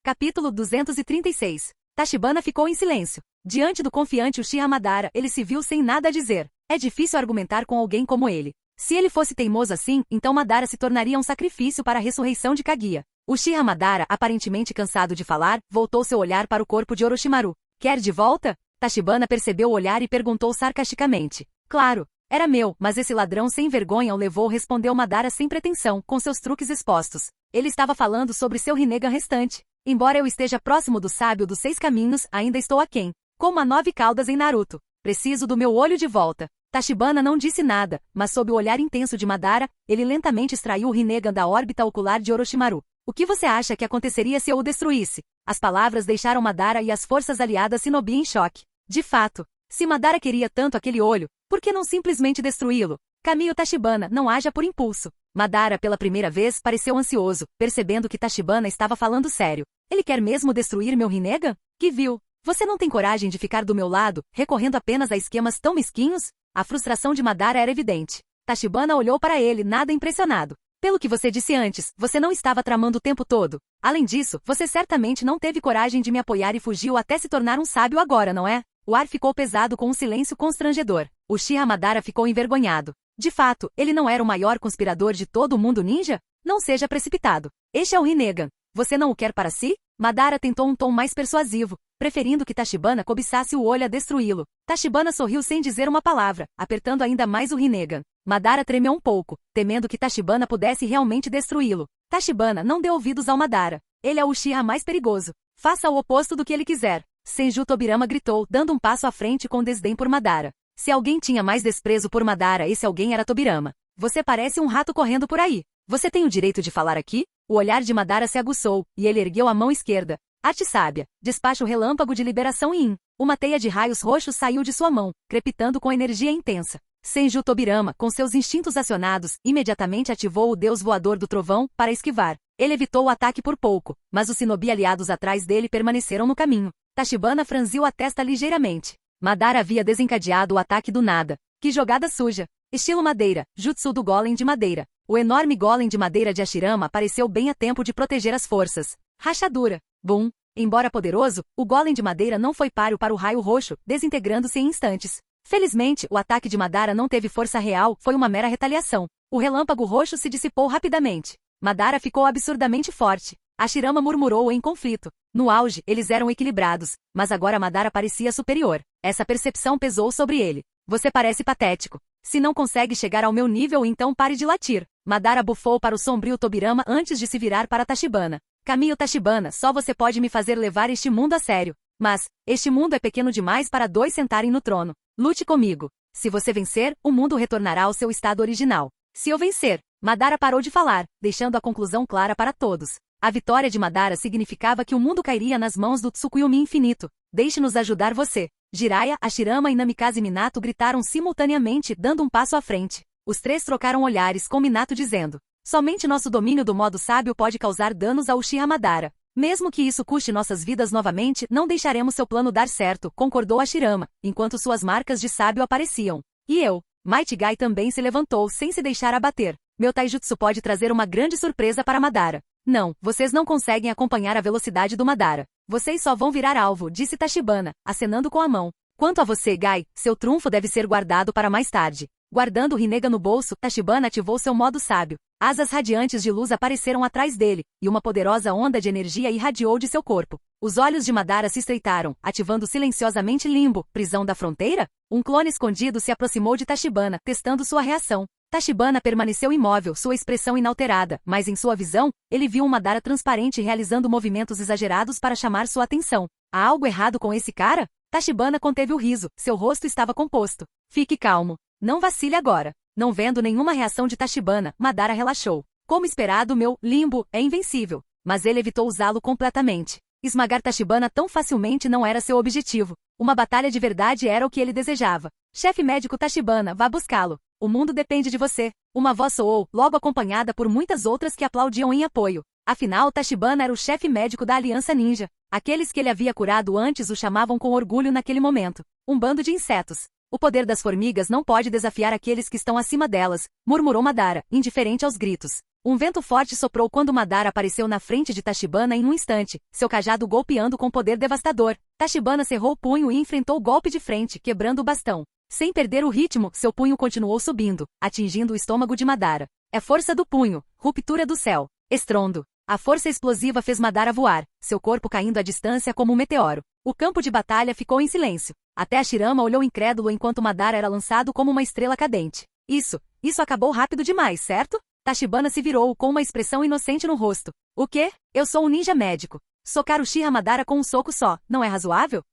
Capítulo 236. Tachibana ficou em silêncio. Diante do confiante Uchiha Madara, ele se viu sem nada a dizer. É difícil argumentar com alguém como ele. Se ele fosse teimoso assim, então Madara se tornaria um sacrifício para a ressurreição de Kaguya. Uchiha Madara, aparentemente cansado de falar, voltou seu olhar para o corpo de Orochimaru. Quer de volta? Tachibana percebeu o olhar e perguntou sarcasticamente. Claro. Era meu, mas esse ladrão sem vergonha o levou, respondeu Madara sem pretensão, com seus truques expostos. Ele estava falando sobre seu Rinnegan restante. Embora eu esteja próximo do sábio dos 6 caminhos, ainda estou aquém. Como a 9 caudas em Naruto. Preciso do meu olho de volta. Tachibana não disse nada, mas sob o olhar intenso de Madara, ele lentamente extraiu o Rinnegan da órbita ocular de Orochimaru. O que você acha que aconteceria se eu o destruísse? As palavras deixaram Madara e as forças aliadas Shinobi em choque. De fato, se Madara queria tanto aquele olho, por que não simplesmente destruí-lo? Caminho Tachibana, não haja por impulso. Madara pela primeira vez pareceu ansioso, percebendo que Tachibana estava falando sério. Ele quer mesmo destruir meu Rinnegan? Que viu? Você não tem coragem de ficar do meu lado, recorrendo apenas a esquemas tão mesquinhos? A frustração de Madara era evidente. Tachibana olhou para ele, nada impressionado. Pelo que você disse antes, você não estava tramando o tempo todo. Além disso, você certamente não teve coragem de me apoiar e fugiu até se tornar um sábio agora, não é? O ar ficou pesado com um silêncio constrangedor. Uchiha Madara ficou envergonhado. De fato, ele não era o maior conspirador de todo o mundo ninja? Não seja precipitado. Este é o Rinnegan. Você não o quer para si? Madara tentou um tom mais persuasivo, preferindo que Tachibana cobiçasse o olho a destruí-lo. Tachibana sorriu sem dizer uma palavra, apertando ainda mais o Rinnegan. Madara tremeu um pouco, temendo que Tachibana pudesse realmente destruí-lo. Tachibana não deu ouvidos ao Madara. Ele é o Uchiha mais perigoso. Faça o oposto do que ele quiser. Senju Tobirama gritou, dando um passo à frente com desdém por Madara. Se alguém tinha mais desprezo por Madara, esse alguém era Tobirama. Você parece um rato correndo por aí. Você tem o direito de falar aqui? O olhar de Madara se aguçou, e ele ergueu a mão esquerda. Arte sábia. Despacha o relâmpago de liberação Yin. Uma teia de raios roxos saiu de sua mão, crepitando com energia intensa. Senju Tobirama, com seus instintos acionados, imediatamente ativou o deus voador do trovão para esquivar. Ele evitou o ataque por pouco, mas os shinobi aliados atrás dele permaneceram no caminho. Tachibana franziu a testa ligeiramente. Madara havia desencadeado o ataque do nada. Que jogada suja! Estilo madeira, jutsu do golem de madeira. O enorme golem de madeira de Hashirama apareceu bem a tempo de proteger as forças. Rachadura. Bum! Embora poderoso, o golem de madeira não foi páreo para o raio roxo, desintegrando-se em instantes. Felizmente, o ataque de Madara não teve força real, foi uma mera retaliação. O relâmpago roxo se dissipou rapidamente. Madara ficou absurdamente forte. Hashirama murmurou em conflito. No auge, eles eram equilibrados, mas agora Madara parecia superior. Essa percepção pesou sobre ele. Você parece patético. Se não consegue chegar ao meu nível, então pare de latir. Madara bufou para o sombrio Tobirama antes de se virar para Tachibana. Caminho Tachibana, só você pode me fazer levar este mundo a sério. Mas, este mundo é pequeno demais para dois sentarem no trono. Lute comigo. Se você vencer, o mundo retornará ao seu estado original. Se eu vencer, Madara parou de falar, deixando a conclusão clara para todos. A vitória de Madara significava que o mundo cairia nas mãos do Tsukuyomi infinito. Deixe-nos ajudar você. Jiraiya, Hashirama e Namikaze Minato gritaram simultaneamente, dando um passo à frente. Os três trocaram olhares, com Minato dizendo: somente nosso domínio do modo sábio pode causar danos ao Uchiha Madara. Mesmo que isso custe nossas vidas novamente, não deixaremos seu plano dar certo, concordou Hashirama, enquanto suas marcas de sábio apareciam. E eu? Might Guy também se levantou sem se deixar abater. Meu taijutsu pode trazer uma grande surpresa para Madara. Não, vocês não conseguem acompanhar a velocidade do Madara. Vocês só vão virar alvo, disse Tachibana, acenando com a mão. Quanto a você, Guy, seu trunfo deve ser guardado para mais tarde. Guardando o Rinnegan no bolso, Tachibana ativou seu modo sábio. Asas radiantes de luz apareceram atrás dele, e uma poderosa onda de energia irradiou de seu corpo. Os olhos de Madara se estreitaram, ativando silenciosamente Limbo, prisão da fronteira? Um clone escondido se aproximou de Tachibana, testando sua reação. Tachibana permaneceu imóvel, sua expressão inalterada, mas em sua visão, ele viu um Madara transparente realizando movimentos exagerados para chamar sua atenção. Há algo errado com esse cara? Tachibana conteve o riso, seu rosto estava composto. Fique calmo. Não vacile agora. Não vendo nenhuma reação de Tachibana, Madara relaxou. Como esperado, meu Limbo é invencível. Mas ele evitou usá-lo completamente. Esmagar Tachibana tão facilmente não era seu objetivo. Uma batalha de verdade era o que ele desejava. Chefe médico Tachibana, vá buscá-lo. O mundo depende de você. Uma voz soou, logo acompanhada por muitas outras que aplaudiam em apoio. Afinal, Tachibana era o chefe médico da Aliança Ninja. Aqueles que ele havia curado antes o chamavam com orgulho naquele momento. Um bando de insetos. O poder das formigas não pode desafiar aqueles que estão acima delas, murmurou Madara, indiferente aos gritos. Um vento forte soprou quando Madara apareceu na frente de Tachibana em um instante, seu cajado golpeando com poder devastador. Tachibana cerrou o punho e enfrentou o golpe de frente, quebrando o bastão. Sem perder o ritmo, seu punho continuou subindo, atingindo o estômago de Madara. É força do punho, ruptura do céu. Estrondo. A força explosiva fez Madara voar, seu corpo caindo à distância como um meteoro. O campo de batalha ficou em silêncio. Até Hashirama olhou incrédulo enquanto Madara era lançado como uma estrela cadente. Isso acabou rápido demais, certo? Tachibana se virou com uma expressão inocente no rosto. O quê? Eu sou um ninja médico. Socar o Uchiha Madara com um soco só, não é razoável?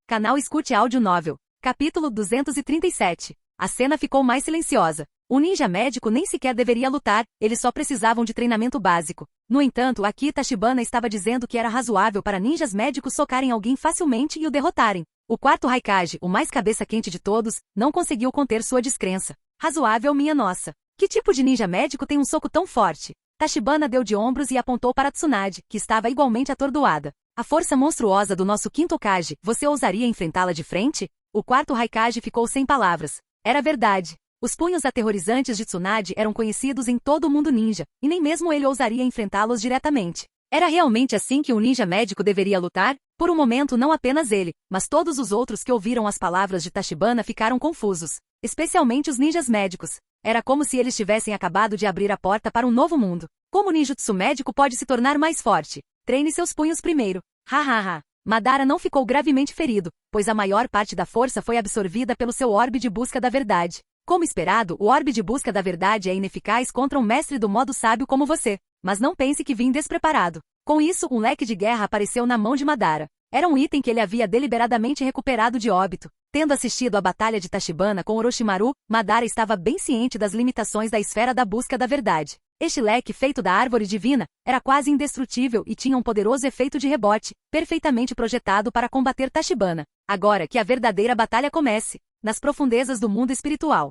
Canal Escute Áudio Novel. Capítulo 237. A cena ficou mais silenciosa. O ninja médico nem sequer deveria lutar, eles só precisavam de treinamento básico. No entanto, aqui Tachibana estava dizendo que era razoável para ninjas médicos socarem alguém facilmente e o derrotarem. O quarto Raikage, o mais cabeça quente de todos, não conseguiu conter sua descrença. Razoável, minha nossa. Que tipo de ninja médico tem um soco tão forte? Tachibana deu de ombros e apontou para Tsunade, que estava igualmente atordoada. A força monstruosa do nosso quinto Hokage, você ousaria enfrentá-la de frente? O quarto Raikage ficou sem palavras. Era verdade. Os punhos aterrorizantes de Tsunade eram conhecidos em todo o mundo ninja, e nem mesmo ele ousaria enfrentá-los diretamente. Era realmente assim que um ninja médico deveria lutar? Por um momento não apenas ele, mas todos os outros que ouviram as palavras de Tachibana ficaram confusos. Especialmente os ninjas médicos. Era como se eles tivessem acabado de abrir a porta para um novo mundo. Como o ninjutsu médico pode se tornar mais forte? Treine seus punhos primeiro. Hahaha. Madara não ficou gravemente ferido, pois a maior parte da força foi absorvida pelo seu orbe de busca da verdade. Como esperado, o orbe de busca da verdade é ineficaz contra um mestre do modo sábio como você. Mas não pense que vim despreparado. Com isso, um leque de guerra apareceu na mão de Madara. Era um item que ele havia deliberadamente recuperado de óbito. Tendo assistido à batalha de Tachibana com Orochimaru, Madara estava bem ciente das limitações da esfera da busca da verdade. Este leque feito da árvore divina era quase indestrutível e tinha um poderoso efeito de rebote, perfeitamente projetado para combater Tachibana. Agora que a verdadeira batalha comece. nas profundezas do mundo espiritual.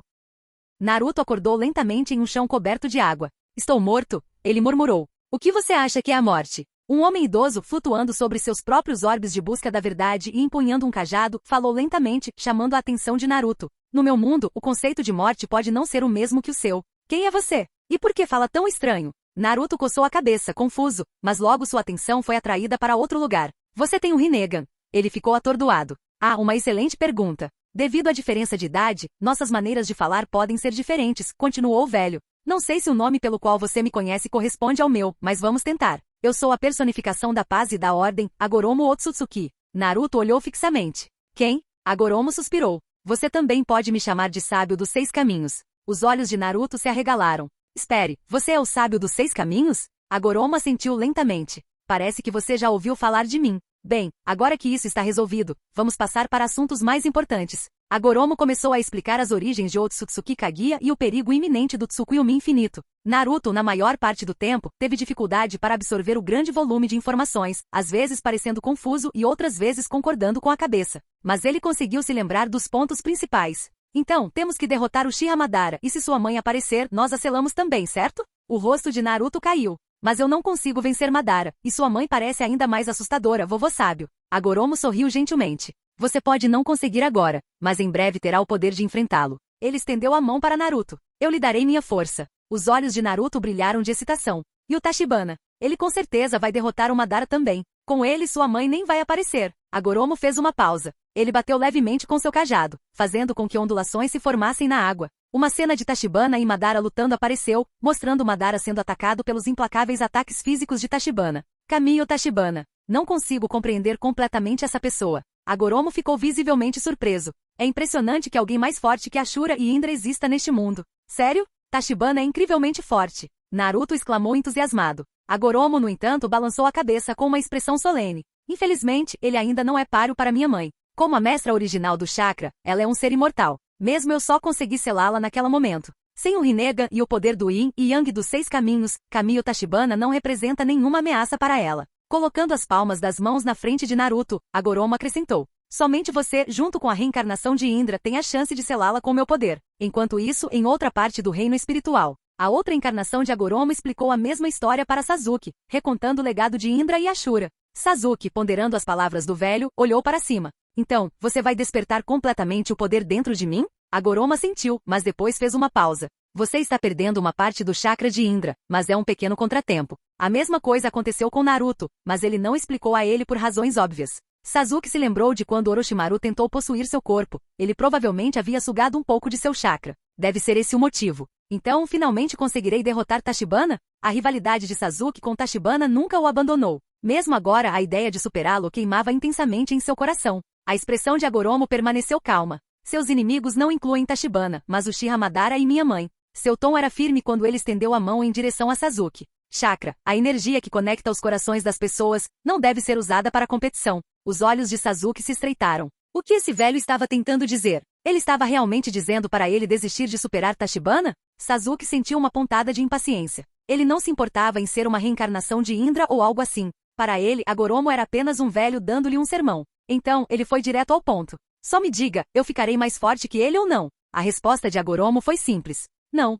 Naruto acordou lentamente em um chão coberto de água. Estou morto, ele murmurou. O que você acha que é a morte? Um homem idoso, flutuando sobre seus próprios orbes de busca da verdade e empunhando um cajado, falou lentamente, chamando a atenção de Naruto. No meu mundo, o conceito de morte pode não ser o mesmo que o seu. Quem é você? E por que fala tão estranho? Naruto coçou a cabeça, confuso, mas logo sua atenção foi atraída para outro lugar. Você tem um Rinnegan. Ele ficou atordoado. Ah, uma excelente pergunta. Devido à diferença de idade, nossas maneiras de falar podem ser diferentes, continuou o velho. Não sei se o nome pelo qual você me conhece corresponde ao meu, mas vamos tentar. Eu sou a personificação da paz e da ordem, Agoromo Otsutsuki. Naruto olhou fixamente. Quem? Agoromo suspirou. Você também pode me chamar de sábio dos 6 caminhos. Os olhos de Naruto se arregalaram. Espere, você é o sábio dos 6 caminhos? Agoromo assentiu lentamente. Parece que você já ouviu falar de mim. Bem, agora que isso está resolvido, vamos passar para assuntos mais importantes. Agoromo começou a explicar as origens de Otsutsuki Kaguya e o perigo iminente do Tsukuyomi infinito. Naruto, na maior parte do tempo, teve dificuldade para absorver o grande volume de informações, às vezes parecendo confuso e outras vezes concordando com a cabeça. Mas ele conseguiu se lembrar dos pontos principais. Então, temos que derrotar o Uchiha Madara, e se sua mãe aparecer, nós a selamos também, certo? O rosto de Naruto caiu. Mas eu não consigo vencer Madara, e sua mãe parece ainda mais assustadora, vovô sábio. Agoromo sorriu gentilmente. Você pode não conseguir agora, mas em breve terá o poder de enfrentá-lo. Ele estendeu a mão para Naruto. Eu lhe darei minha força. Os olhos de Naruto brilharam de excitação. E o Tachibana? Ele com certeza vai derrotar o Madara também. Com ele sua mãe nem vai aparecer. Agoromo fez uma pausa. Ele bateu levemente com seu cajado, fazendo com que ondulações se formassem na água. Uma cena de Tachibana e Madara lutando apareceu, mostrando Madara sendo atacado pelos implacáveis ataques físicos de Tachibana. Caminho Tachibana. Não consigo compreender completamente essa pessoa. Agoromo ficou visivelmente surpreso. É impressionante que alguém mais forte que Ashura e Indra exista neste mundo. Sério? Tachibana é incrivelmente forte. Naruto exclamou entusiasmado. Agoromo, no entanto, balançou a cabeça com uma expressão solene. Infelizmente, ele ainda não é páreo para minha mãe. Como a mestra original do chakra, ela é um ser imortal. Mesmo eu só consegui selá-la naquele momento. Sem o Rinnegan e o poder do Yin e Yang dos 6 caminhos, Caminho Tachibana não representa nenhuma ameaça para ela. Colocando as palmas das mãos na frente de Naruto, Agoromo acrescentou. Somente você, junto com a reencarnação de Indra, tem a chance de selá-la com meu poder. Enquanto isso, em outra parte do reino espiritual, a outra encarnação de Agoromo explicou a mesma história para Sasuke, recontando o legado de Indra e Ashura. Sasuke, ponderando as palavras do velho, olhou para cima. Então, você vai despertar completamente o poder dentro de mim? Agoromo assentiu, mas depois fez uma pausa. Você está perdendo uma parte do chakra de Indra, mas é um pequeno contratempo. A mesma coisa aconteceu com Naruto, mas ele não explicou a ele por razões óbvias. Sasuke se lembrou de quando Orochimaru tentou possuir seu corpo. Ele provavelmente havia sugado um pouco de seu chakra. Deve ser esse o motivo. Então, finalmente conseguirei derrotar Tachibana? A rivalidade de Sasuke com Tachibana nunca o abandonou. Mesmo agora, a ideia de superá-lo queimava intensamente em seu coração. A expressão de Agoromo permaneceu calma. Seus inimigos não incluem Tachibana, mas Uchiha Madara e minha mãe. Seu tom era firme quando ele estendeu a mão em direção a Sasuke. Chakra, a energia que conecta os corações das pessoas, não deve ser usada para competição. Os olhos de Sasuke se estreitaram. O que esse velho estava tentando dizer? Ele estava realmente dizendo para ele desistir de superar Tachibana? Sasuke sentiu uma pontada de impaciência. Ele não se importava em ser uma reencarnação de Indra ou algo assim. Para ele, Agoromo era apenas um velho dando-lhe um sermão. Então, ele foi direto ao ponto. Só me diga, eu ficarei mais forte que ele ou não? A resposta de Agoromo foi simples. Não.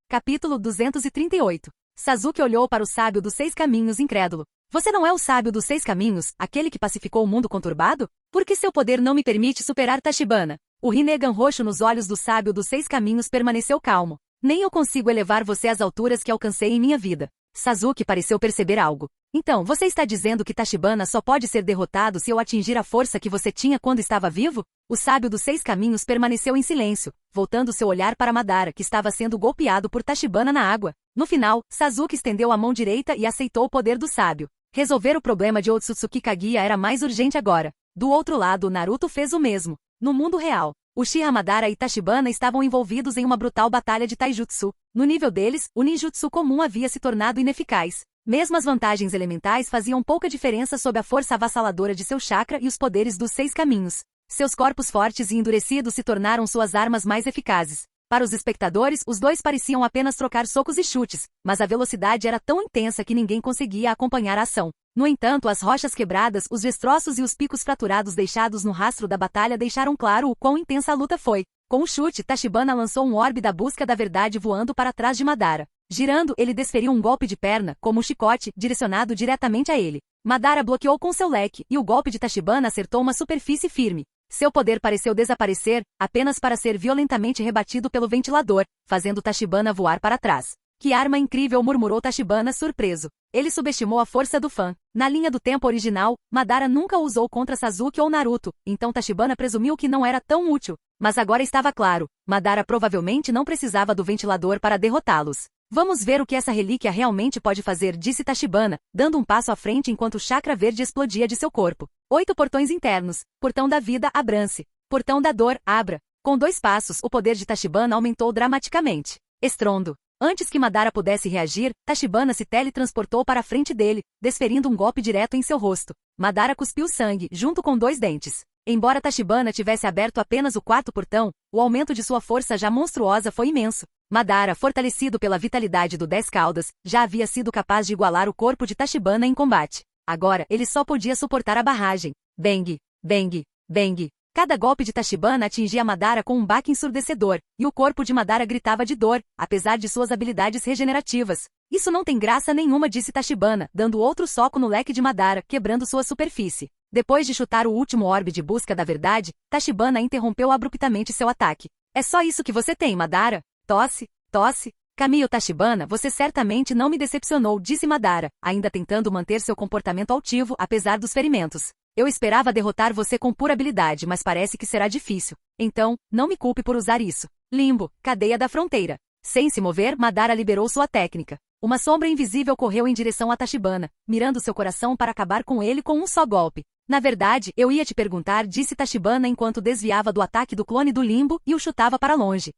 Capítulo 238. Sasuke olhou para o sábio dos 6 caminhos incrédulo. Você não é o sábio dos 6 caminhos, aquele que pacificou o mundo conturbado? Por que seu poder não me permite superar Tachibana? O Rinnegan roxo nos olhos do sábio dos 6 caminhos permaneceu calmo. Nem eu consigo elevar você às alturas que alcancei em minha vida. Sasuke pareceu perceber algo. Então, você está dizendo que Tachibana só pode ser derrotado se eu atingir a força que você tinha quando estava vivo? O sábio dos 6 caminhos permaneceu em silêncio, voltando seu olhar para Madara, que estava sendo golpeado por Tachibana na água. No final, Sasuke estendeu a mão direita e aceitou o poder do sábio. Resolver o problema de Otsutsuki Kaguya era mais urgente agora. Do outro lado, Naruto fez o mesmo. No mundo real, Uchiha Madara e Tachibana estavam envolvidos em uma brutal batalha de taijutsu. No nível deles, o ninjutsu comum havia se tornado ineficaz. Mesmo as vantagens elementais faziam pouca diferença sob a força avassaladora de seu chakra e os poderes dos 6 caminhos. Seus corpos fortes e endurecidos se tornaram suas armas mais eficazes. Para os espectadores, os dois pareciam apenas trocar socos e chutes, mas a velocidade era tão intensa que ninguém conseguia acompanhar a ação. No entanto, as rochas quebradas, os destroços e os picos fraturados deixados no rastro da batalha deixaram claro o quão intensa a luta foi. Com um chute, Tachibana lançou um orbe da busca da verdade voando para trás de Madara. Girando, ele desferiu um golpe de perna, como um chicote, direcionado diretamente a ele. Madara bloqueou com seu leque, e o golpe de Tachibana acertou uma superfície firme. Seu poder pareceu desaparecer, apenas para ser violentamente rebatido pelo ventilador, fazendo Tachibana voar para trás. Que arma incrível, murmurou Tachibana surpreso. Ele subestimou a força do fã. Na linha do tempo original, Madara nunca o usou contra Sasuke ou Naruto, então Tachibana presumiu que não era tão útil. Mas agora estava claro, Madara provavelmente não precisava do ventilador para derrotá-los. Vamos ver o que essa relíquia realmente pode fazer, disse Tachibana, dando um passo à frente enquanto o chakra verde explodia de seu corpo. 8 portões internos. Portão da vida, abra-se. Portão da dor, abra. Com 2 passos, o poder de Tachibana aumentou dramaticamente. Estrondo. Antes que Madara pudesse reagir, Tachibana se teletransportou para a frente dele, desferindo um golpe direto em seu rosto. Madara cuspiu sangue, junto com 2 dentes. Embora Tachibana tivesse aberto apenas o 4º portão, o aumento de sua força já monstruosa foi imenso. Madara, fortalecido pela vitalidade do 10 caudas, já havia sido capaz de igualar o corpo de Tachibana em combate. Agora, ele só podia suportar a barragem. Bang, bang, bang. Cada golpe de Tachibana atingia Madara com um baque ensurdecedor, e o corpo de Madara gritava de dor, apesar de suas habilidades regenerativas. Isso não tem graça nenhuma, disse Tachibana, dando outro soco no leque de Madara, quebrando sua superfície. Depois de chutar o último orbe de busca da verdade, Tachibana interrompeu abruptamente seu ataque. É só isso que você tem, Madara? Tosse, tosse. Caminho Tachibana, você certamente não me decepcionou, disse Madara, ainda tentando manter seu comportamento altivo apesar dos ferimentos. Eu esperava derrotar você com pura habilidade, mas parece que será difícil. Então, não me culpe por usar isso. Limbo, cadeia da fronteira. Sem se mover, Madara liberou sua técnica. Uma sombra invisível correu em direção a Tachibana, mirando seu coração para acabar com ele com um só golpe. Na verdade, eu ia te perguntar, disse Tachibana enquanto desviava do ataque do clone do Limbo e o chutava para longe.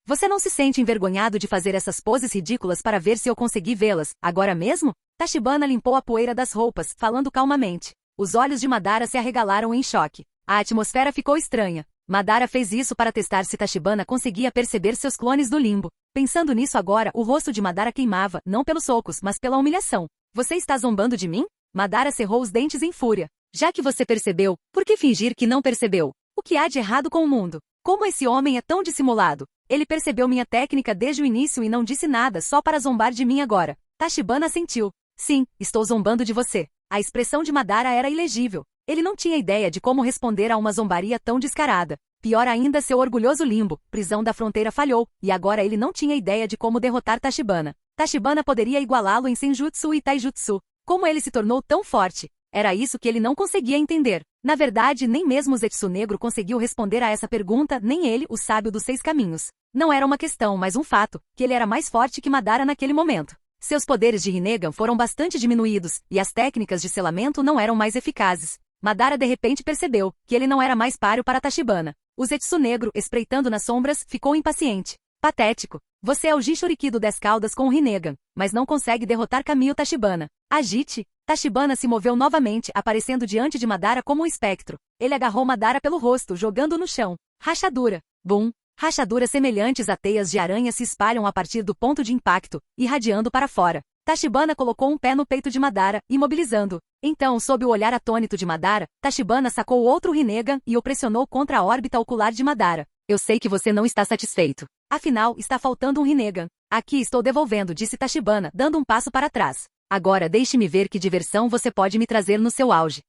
Você não se sente envergonhado de fazer essas poses ridículas para ver se eu consegui vê-las, agora mesmo? Tachibana limpou a poeira das roupas, falando calmamente. Os olhos de Madara se arregalaram em choque. A atmosfera ficou estranha. Madara fez isso para testar se Tachibana conseguia perceber seus clones do Limbo. Pensando nisso agora, o rosto de Madara queimava, não pelos socos, mas pela humilhação. Você está zombando de mim? Madara cerrou os dentes em fúria. Já que você percebeu, por que fingir que não percebeu? O que há de errado com o mundo? Como esse homem é tão dissimulado? Ele percebeu minha técnica desde o início e não disse nada só para zombar de mim agora. Tachibana assentiu. Sim, estou zombando de você. A expressão de Madara era ilegível. Ele não tinha ideia de como responder a uma zombaria tão descarada. Pior ainda, seu orgulhoso Limbo, prisão da fronteira, falhou, e agora ele não tinha ideia de como derrotar Tachibana. Tachibana poderia igualá-lo em Senjutsu e Taijutsu. Como ele se tornou tão forte? Era isso que ele não conseguia entender. Na verdade, nem mesmo o Zetsu Negro conseguiu responder a essa pergunta, nem ele, o sábio dos 6 caminhos. Não era uma questão, mas um fato, que ele era mais forte que Madara naquele momento. Seus poderes de Rinnegan foram bastante diminuídos, e as técnicas de selamento não eram mais eficazes. Madara de repente percebeu que ele não era mais páreo para Tachibana. O Zetsu Negro, espreitando nas sombras, ficou impaciente. Patético. Você é o Jinchuriki do 10 caudas com o Rinnegan, mas não consegue derrotar Kamiyo Tachibana. Agite. Tachibana se moveu novamente, aparecendo diante de Madara como um espectro. Ele agarrou Madara pelo rosto, jogando-o no chão. Rachadura. Bum. Rachaduras semelhantes a teias de aranha se espalham a partir do ponto de impacto, irradiando para fora. Tachibana colocou um pé no peito de Madara, imobilizando-o. Então, sob o olhar atônito de Madara, Tachibana sacou outro Rinnegan e o pressionou contra a órbita ocular de Madara. Eu sei que você não está satisfeito. Afinal, está faltando um Rinnegan. Aqui estou devolvendo, disse Tachibana, dando um passo para trás. Agora deixe-me ver que diversão você pode me trazer no seu auge.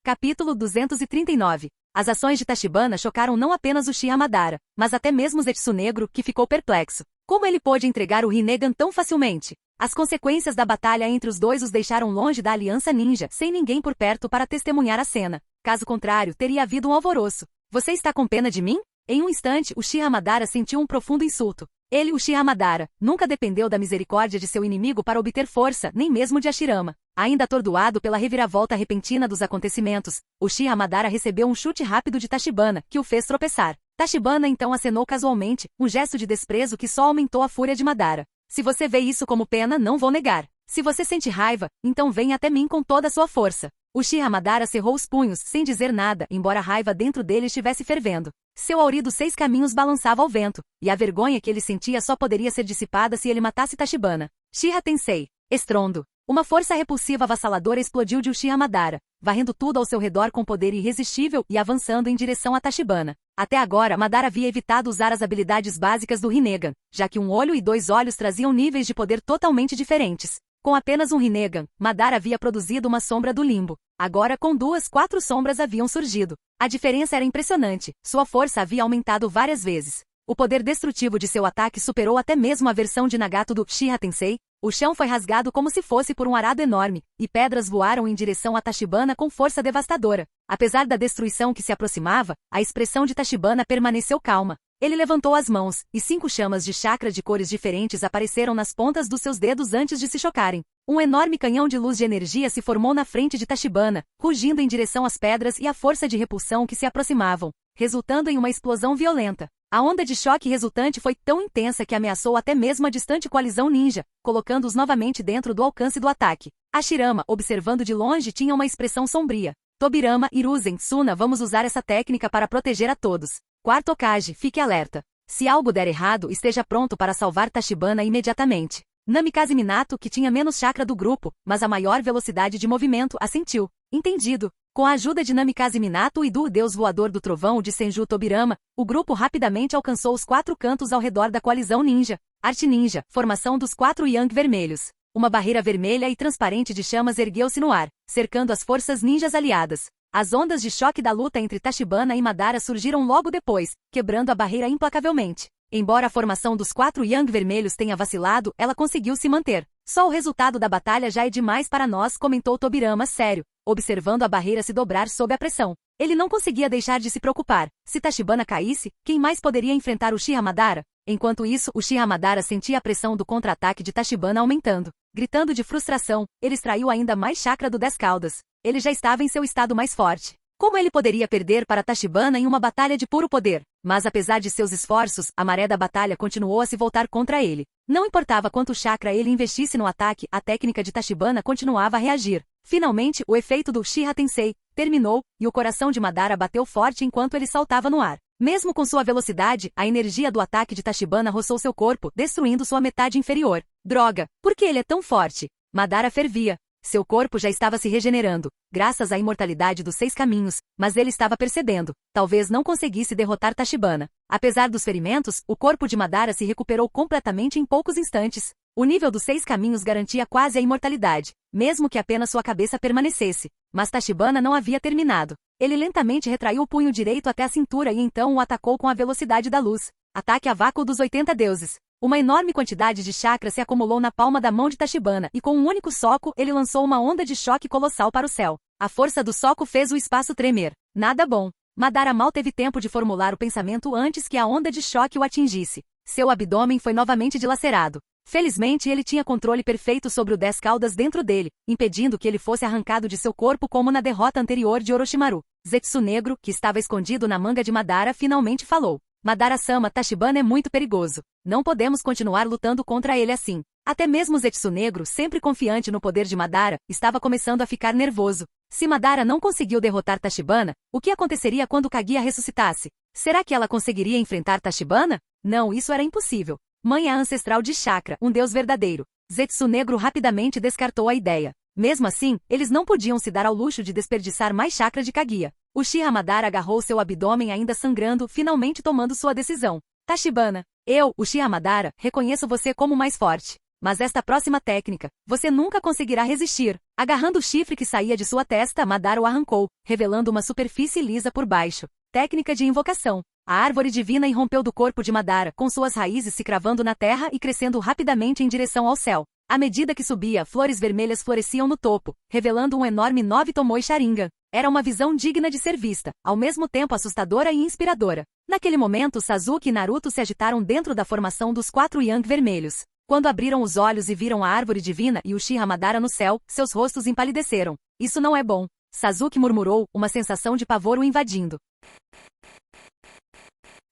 Capítulo 239. As ações de Tachibana chocaram não apenas o Uchiha Madara, mas até mesmo Zetsu Negro, que ficou perplexo. Como ele pôde entregar o Rinnegan tão facilmente? As consequências da batalha entre os dois os deixaram longe da aliança ninja, sem ninguém por perto para testemunhar a cena. Caso contrário, teria havido um alvoroço. Você está com pena de mim? Em um instante, Uchiha Madara sentiu um profundo insulto. Ele, Uchiha Madara, nunca dependeu da misericórdia de seu inimigo para obter força, nem mesmo de Hashirama. Ainda atordoado pela reviravolta repentina dos acontecimentos, Uchiha Madara recebeu um chute rápido de Tachibana, que o fez tropeçar. Tachibana então acenou casualmente, um gesto de desprezo que só aumentou a fúria de Madara. Se você vê isso como pena, não vou negar. Se você sente raiva, então venha até mim com toda a sua força. Uchiha Madara cerrou os punhos, sem dizer nada, embora a raiva dentro dele estivesse fervendo. Seu auri dos 6 caminhos balançava ao vento, e a vergonha que ele sentia só poderia ser dissipada se ele matasse Tachibana. Uchiha Tensei. Estrondo. Uma força repulsiva avassaladora explodiu de Uchiha Madara, varrendo tudo ao seu redor com poder irresistível e avançando em direção a Tachibana. Até agora, Madara havia evitado usar as habilidades básicas do Rinnegan, já que um olho e 2 olhos traziam níveis de poder totalmente diferentes. Com apenas um Rinnegan, Madara havia produzido uma sombra do limbo. Agora, com 2, 4 sombras haviam surgido. A diferença era impressionante, sua força havia aumentado várias vezes. O poder destrutivo de seu ataque superou até mesmo a versão de Nagato do Uchiha Tensei. O chão foi rasgado como se fosse por um arado enorme, e pedras voaram em direção a Tachibana com força devastadora. Apesar da destruição que se aproximava, a expressão de Tachibana permaneceu calma. Ele levantou as mãos, e 5 chamas de chakra de cores diferentes apareceram nas pontas dos seus dedos antes de se chocarem. Um enorme canhão de luz de energia se formou na frente de Tachibana, rugindo em direção às pedras e à força de repulsão que se aproximavam, resultando em uma explosão violenta. A onda de choque resultante foi tão intensa que ameaçou até mesmo a distante coalizão ninja, colocando-os novamente dentro do alcance do ataque. Hashirama, observando de longe, tinha uma expressão sombria. Tobirama, Hiruzen, Suna, vamos usar essa técnica para proteger a todos. Quarto Hokage, fique alerta. Se algo der errado, esteja pronto para salvar Tachibana imediatamente. Namikaze Minato, que tinha menos chakra do grupo, mas a maior velocidade de movimento, assentiu. Entendido. Com a ajuda de Namikaze Minato e do Deus Voador do Trovão de Senju Tobirama, o grupo rapidamente alcançou os 4 cantos ao redor da coalizão ninja. Arte Ninja, formação dos 4 Yang vermelhos. Uma barreira vermelha e transparente de chamas ergueu-se no ar, cercando as forças ninjas aliadas. As ondas de choque da luta entre Tachibana e Madara surgiram logo depois, quebrando a barreira implacavelmente. Embora a formação dos 4 Yang vermelhos tenha vacilado, ela conseguiu se manter. Só o resultado da batalha já é demais para nós, comentou Tobirama sério, observando a barreira se dobrar sob a pressão. Ele não conseguia deixar de se preocupar. Se Tachibana caísse, quem mais poderia enfrentar o Uchiha Madara? Enquanto isso, o Uchiha Madara sentia a pressão do contra-ataque de Tachibana aumentando. Gritando de frustração, ele extraiu ainda mais chakra do 10 caudas. Ele já estava em seu estado mais forte. Como ele poderia perder para Tachibana em uma batalha de puro poder? Mas apesar de seus esforços, a maré da batalha continuou a se voltar contra ele. Não importava quanto chakra ele investisse no ataque, a técnica de Tachibana continuava a reagir. Finalmente, o efeito do Uchiha Tensei terminou, e o coração de Madara bateu forte enquanto ele saltava no ar. Mesmo com sua velocidade, a energia do ataque de Tachibana roçou seu corpo, destruindo sua metade inferior. Droga! Por que ele é tão forte? Madara fervia. Seu corpo já estava se regenerando, graças à imortalidade dos 6 caminhos, mas ele estava percebendo. Talvez não conseguisse derrotar Tachibana. Apesar dos ferimentos, o corpo de Madara se recuperou completamente em poucos instantes. O nível dos 6 caminhos garantia quase a imortalidade, mesmo que apenas sua cabeça permanecesse. Mas Tachibana não havia terminado. Ele lentamente retraiu o punho direito até a cintura e então o atacou com a velocidade da luz. Ataque a vácuo dos 80 deuses. Uma enorme quantidade de chakra se acumulou na palma da mão de Tachibana e com um único soco ele lançou uma onda de choque colossal para o céu. A força do soco fez o espaço tremer. Nada bom. Madara mal teve tempo de formular o pensamento antes que a onda de choque o atingisse. Seu abdômen foi novamente dilacerado. Felizmente ele tinha controle perfeito sobre o 10 caudas dentro dele, impedindo que ele fosse arrancado de seu corpo como na derrota anterior de Orochimaru. Zetsu Negro, que estava escondido na manga de Madara, finalmente falou. Madara-sama, Tachibana é muito perigoso. Não podemos continuar lutando contra ele assim. Até mesmo Zetsu Negro, sempre confiante no poder de Madara, estava começando a ficar nervoso. Se Madara não conseguiu derrotar Tachibana, o que aconteceria quando Kaguya ressuscitasse? Será que ela conseguiria enfrentar Tachibana? Não, isso era impossível. Mãe ancestral de chakra, um deus verdadeiro. Zetsu Negro rapidamente descartou a ideia. Mesmo assim, eles não podiam se dar ao luxo de desperdiçar mais chakra de Kaguya. Uchiha Madara agarrou seu abdômen ainda sangrando, finalmente tomando sua decisão. Tachibana, eu, Uchiha Madara, reconheço você como mais forte. Mas esta próxima técnica, você nunca conseguirá resistir. Agarrando o chifre que saía de sua testa, Madara o arrancou, revelando uma superfície lisa por baixo. Técnica de invocação. A árvore divina irrompeu do corpo de Madara, com suas raízes se cravando na terra e crescendo rapidamente em direção ao céu. À medida que subia, flores vermelhas floresciam no topo, revelando um enorme 9 Tomoe Sharingan. Era uma visão digna de ser vista, ao mesmo tempo assustadora e inspiradora. Naquele momento, Sasuke e Naruto se agitaram dentro da formação dos 4 Yang vermelhos. Quando abriram os olhos e viram a árvore divina e Uchiha Madara no céu, seus rostos empalideceram. Isso não é bom. Sasuke murmurou, uma sensação de pavor o invadindo.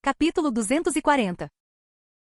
Capítulo 240.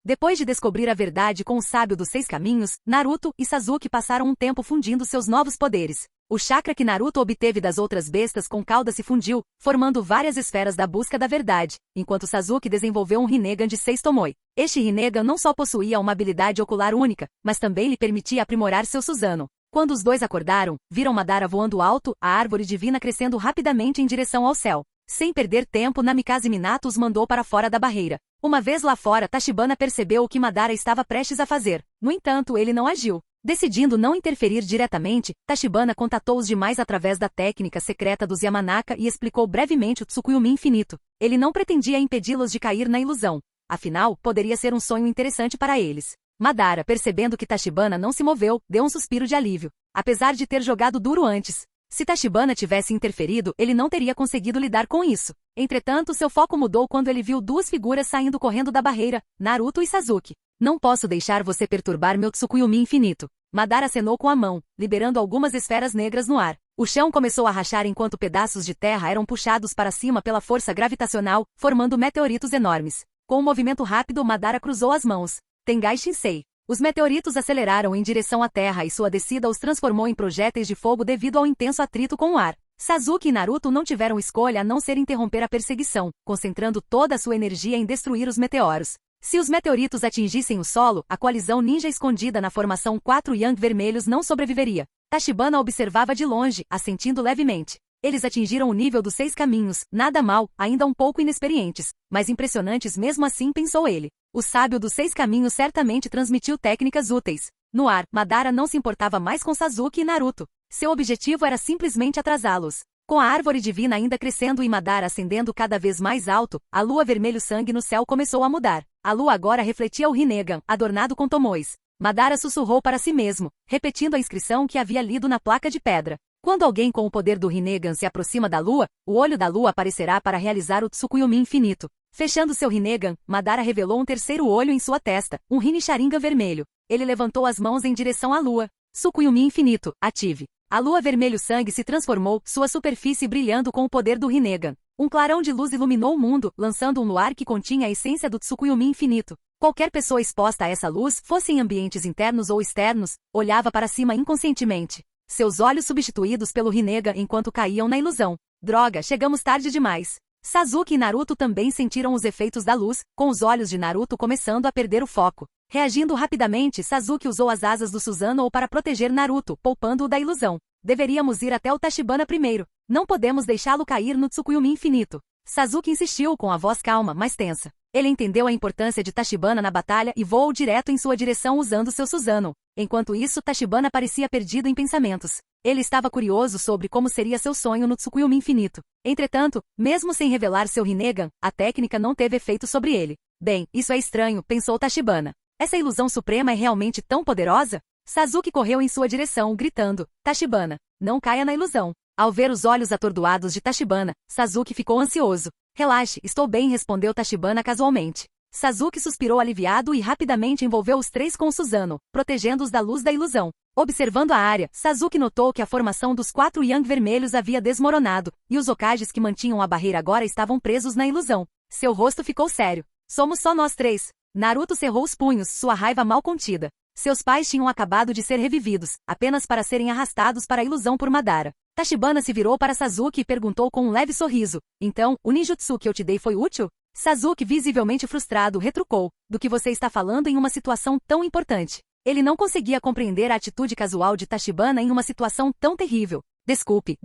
Depois de descobrir a verdade com o sábio dos 6 caminhos, Naruto e Sasuke passaram um tempo fundindo seus novos poderes. O chakra que Naruto obteve das outras bestas com cauda se fundiu, formando várias esferas da busca da verdade, enquanto Sasuke desenvolveu um Rinnegan de 6 Tomoe. Este Rinnegan não só possuía uma habilidade ocular única, mas também lhe permitia aprimorar seu Susanoo. Quando os dois acordaram, viram Madara voando alto, a árvore divina crescendo rapidamente em direção ao céu. Sem perder tempo, Namikaze Minato os mandou para fora da barreira. Uma vez lá fora, Tachibana percebeu o que Madara estava prestes a fazer. No entanto, ele não agiu. Decidindo não interferir diretamente, Tachibana contatou os demais através da técnica secreta dos Yamanaka e explicou brevemente o Tsukuyomi infinito. Ele não pretendia impedi-los de cair na ilusão. Afinal, poderia ser um sonho interessante para eles. Madara, percebendo que Tachibana não se moveu, deu um suspiro de alívio. Apesar de ter jogado duro antes. Se Tachibana tivesse interferido, ele não teria conseguido lidar com isso. Entretanto, seu foco mudou quando ele viu duas figuras saindo correndo da barreira, Naruto e Sasuke. Não posso deixar você perturbar meu Tsukuyomi infinito. Madara acenou com a mão, liberando algumas esferas negras no ar. O chão começou a rachar enquanto pedaços de terra eram puxados para cima pela força gravitacional, formando meteoritos enormes. Com um movimento rápido, Madara cruzou as mãos. Tengai Shinsei. Os meteoritos aceleraram em direção à Terra e sua descida os transformou em projéteis de fogo devido ao intenso atrito com o ar. Sasuke e Naruto não tiveram escolha a não ser interromper a perseguição, concentrando toda a sua energia em destruir os meteoros. Se os meteoritos atingissem o solo, a coalizão ninja escondida na formação 4 Yang vermelhos não sobreviveria. Tachibana observava de longe, assentindo levemente. Eles atingiram o nível dos 6 caminhos, nada mal, ainda um pouco inexperientes, mas impressionantes mesmo assim, pensou ele. O sábio dos 6 caminhos certamente transmitiu técnicas úteis. No ar, Madara não se importava mais com Sasuke e Naruto. Seu objetivo era simplesmente atrasá-los. Com a árvore divina ainda crescendo e Madara ascendendo cada vez mais alto, a lua vermelho sangue no céu começou a mudar. A lua agora refletia o Rinnegan, adornado com tomoes. Madara sussurrou para si mesmo, repetindo a inscrição que havia lido na placa de pedra. Quando alguém com o poder do Rinnegan se aproxima da lua, o olho da lua aparecerá para realizar o Tsukuyomi infinito. Fechando seu Rinnegan, Madara revelou um terceiro olho em sua testa, um Rin Sharingan vermelho. Ele levantou as mãos em direção à lua. Tsukuyomi infinito, ative. A lua vermelho sangue se transformou, sua superfície brilhando com o poder do Rinnegan. Um clarão de luz iluminou o mundo, lançando um luar que continha a essência do Tsukuyomi infinito. Qualquer pessoa exposta a essa luz, fosse em ambientes internos ou externos, olhava para cima inconscientemente. Seus olhos substituídos pelo Rinnegan enquanto caíam na ilusão. Droga, chegamos tarde demais. Sasuke e Naruto também sentiram os efeitos da luz, com os olhos de Naruto começando a perder o foco. Reagindo rapidamente, Sasuke usou as asas do Susanoo para proteger Naruto, poupando-o da ilusão. Deveríamos ir até o Tachibana primeiro. Não podemos deixá-lo cair no Tsukuyomi infinito. Sasuke insistiu com a voz calma, mas tensa. Ele entendeu a importância de Tachibana na batalha e voou direto em sua direção usando seu Susanoo. Enquanto isso, Tachibana parecia perdido em pensamentos. Ele estava curioso sobre como seria seu sonho no Tsukuyomi infinito. Entretanto, mesmo sem revelar seu Rinnegan, a técnica não teve efeito sobre ele. Bem, isso é estranho, pensou Tachibana. Essa ilusão suprema é realmente tão poderosa? Sasuke correu em sua direção, gritando, Tachibana, não caia na ilusão. Ao ver os olhos atordoados de Tachibana, Sasuke ficou ansioso. Relaxe, estou bem, respondeu Tachibana casualmente. Sasuke suspirou aliviado e rapidamente envolveu os 3 com o Susanoo, protegendo-os da luz da ilusão. Observando a área, Sasuke notou que a formação dos 4 Yang vermelhos havia desmoronado, e os Hokages que mantinham a barreira agora estavam presos na ilusão. Seu rosto ficou sério. Somos só nós 3. Naruto cerrou os punhos, sua raiva mal contida. Seus pais tinham acabado de ser revividos, apenas para serem arrastados para a ilusão por Madara. Tachibana se virou para Sasuke e perguntou com um leve sorriso. Então, o ninjutsu que eu te dei foi útil? Sasuke, visivelmente frustrado, retrucou. Do que você está falando em uma situação tão importante? Ele não conseguia compreender a atitude casual de Tachibana em uma situação tão terrível. Desculpe.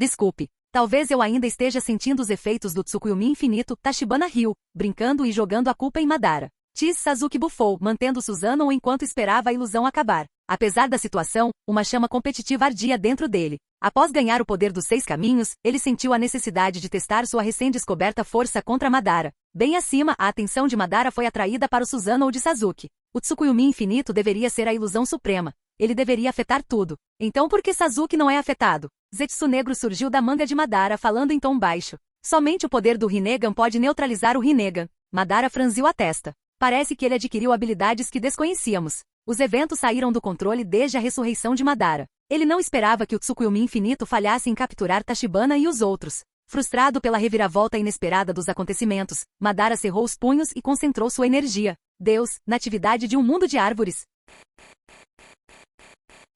Talvez eu ainda esteja sentindo os efeitos do Tsukuyomi infinito. Tachibana riu, brincando e jogando a culpa em Madara. Sasuke bufou, mantendo Susanoo enquanto esperava a ilusão acabar. Apesar da situação, uma chama competitiva ardia dentro dele. Após ganhar o poder dos 6 caminhos, ele sentiu a necessidade de testar sua recém-descoberta força contra Madara. Bem acima, a atenção de Madara foi atraída para o Susanoo de Sasuke. O Tsukuyomi infinito deveria ser a ilusão suprema. Ele deveria afetar tudo. Então por que Sasuke não é afetado? Zetsu negro surgiu da manga de Madara falando em tom baixo. Somente o poder do Rinnegan pode neutralizar o Rinnegan. Madara franziu a testa. Parece que ele adquiriu habilidades que desconhecíamos. Os eventos saíram do controle desde a ressurreição de Madara. Ele não esperava que o Tsukuyomi infinito falhasse em capturar Tachibana e os outros. Frustrado pela reviravolta inesperada dos acontecimentos, Madara cerrou os punhos e concentrou sua energia. Deus, Natividade de um Mundo de Árvores.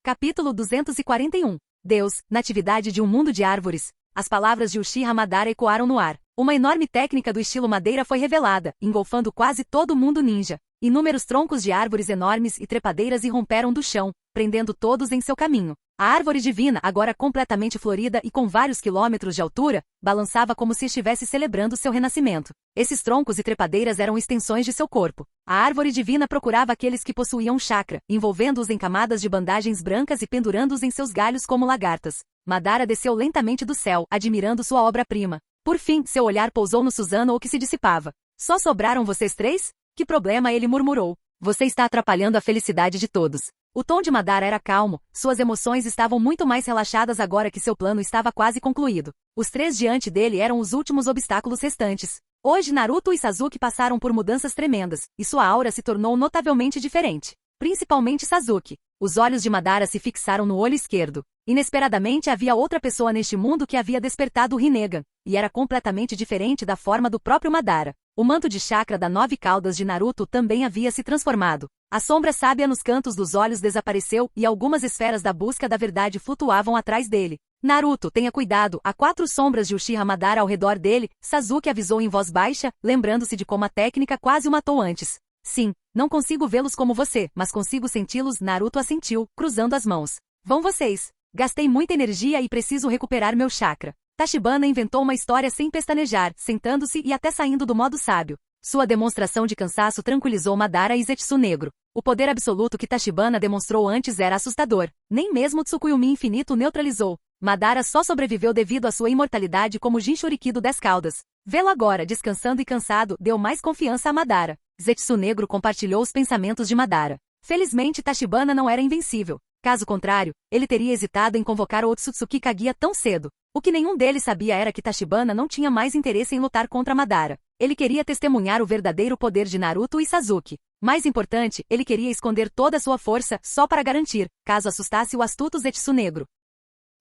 Capítulo 241. Deus, Natividade de um Mundo de Árvores. As palavras de Uchiha Madara ecoaram no ar. Uma enorme técnica do estilo madeira foi revelada, engolfando quase todo o mundo ninja. Inúmeros troncos de árvores enormes e trepadeiras irromperam do chão, prendendo todos em seu caminho. A árvore divina, agora completamente florida e com vários quilômetros de altura, balançava como se estivesse celebrando seu renascimento. Esses troncos e trepadeiras eram extensões de seu corpo. A árvore divina procurava aqueles que possuíam chakra, envolvendo-os em camadas de bandagens brancas e pendurando-os em seus galhos como lagartas. Madara desceu lentamente do céu, admirando sua obra-prima. Por fim, seu olhar pousou no Susanoo que se dissipava. Só sobraram vocês três? Que problema, ele murmurou. Você está atrapalhando a felicidade de todos. O tom de Madara era calmo, suas emoções estavam muito mais relaxadas agora que seu plano estava quase concluído. Os três diante dele eram os últimos obstáculos restantes. Hoje Naruto e Sasuke passaram por mudanças tremendas, e sua aura se tornou notavelmente diferente. Principalmente Sasuke. Os olhos de Madara se fixaram no olho esquerdo. Inesperadamente havia outra pessoa neste mundo que havia despertado o Rinnegan, e era completamente diferente da forma do próprio Madara. O manto de chakra da 9 caudas de Naruto também havia se transformado. A sombra sábia nos cantos dos olhos desapareceu e algumas esferas da busca da verdade flutuavam atrás dele. Naruto, tenha cuidado, há 4 sombras de Uchiha Madara ao redor dele, Sasuke avisou em voz baixa, lembrando-se de como a técnica quase o matou antes. Sim, não consigo vê-los como você, mas consigo senti-los, Naruto assentiu, cruzando as mãos. Vão vocês. Gastei muita energia e preciso recuperar meu chakra. Tachibana inventou uma história sem pestanejar, sentando-se e até saindo do modo sábio. Sua demonstração de cansaço tranquilizou Madara e Zetsu Negro. O poder absoluto que Tachibana demonstrou antes era assustador. Nem mesmo Tsukuyomi infinito o neutralizou. Madara só sobreviveu devido à sua imortalidade como Jinchuriki do 10 caudas. Vê-lo agora, descansando e cansado, deu mais confiança a Madara. Zetsu Negro compartilhou os pensamentos de Madara. Felizmente Tachibana não era invencível. Caso contrário, ele teria hesitado em convocar o Otsutsuki Kaguya tão cedo. O que nenhum deles sabia era que Tachibana não tinha mais interesse em lutar contra Madara. Ele queria testemunhar o verdadeiro poder de Naruto e Sasuke. Mais importante, ele queria esconder toda a sua força, só para garantir, caso assustasse o astuto Zetsu Negro.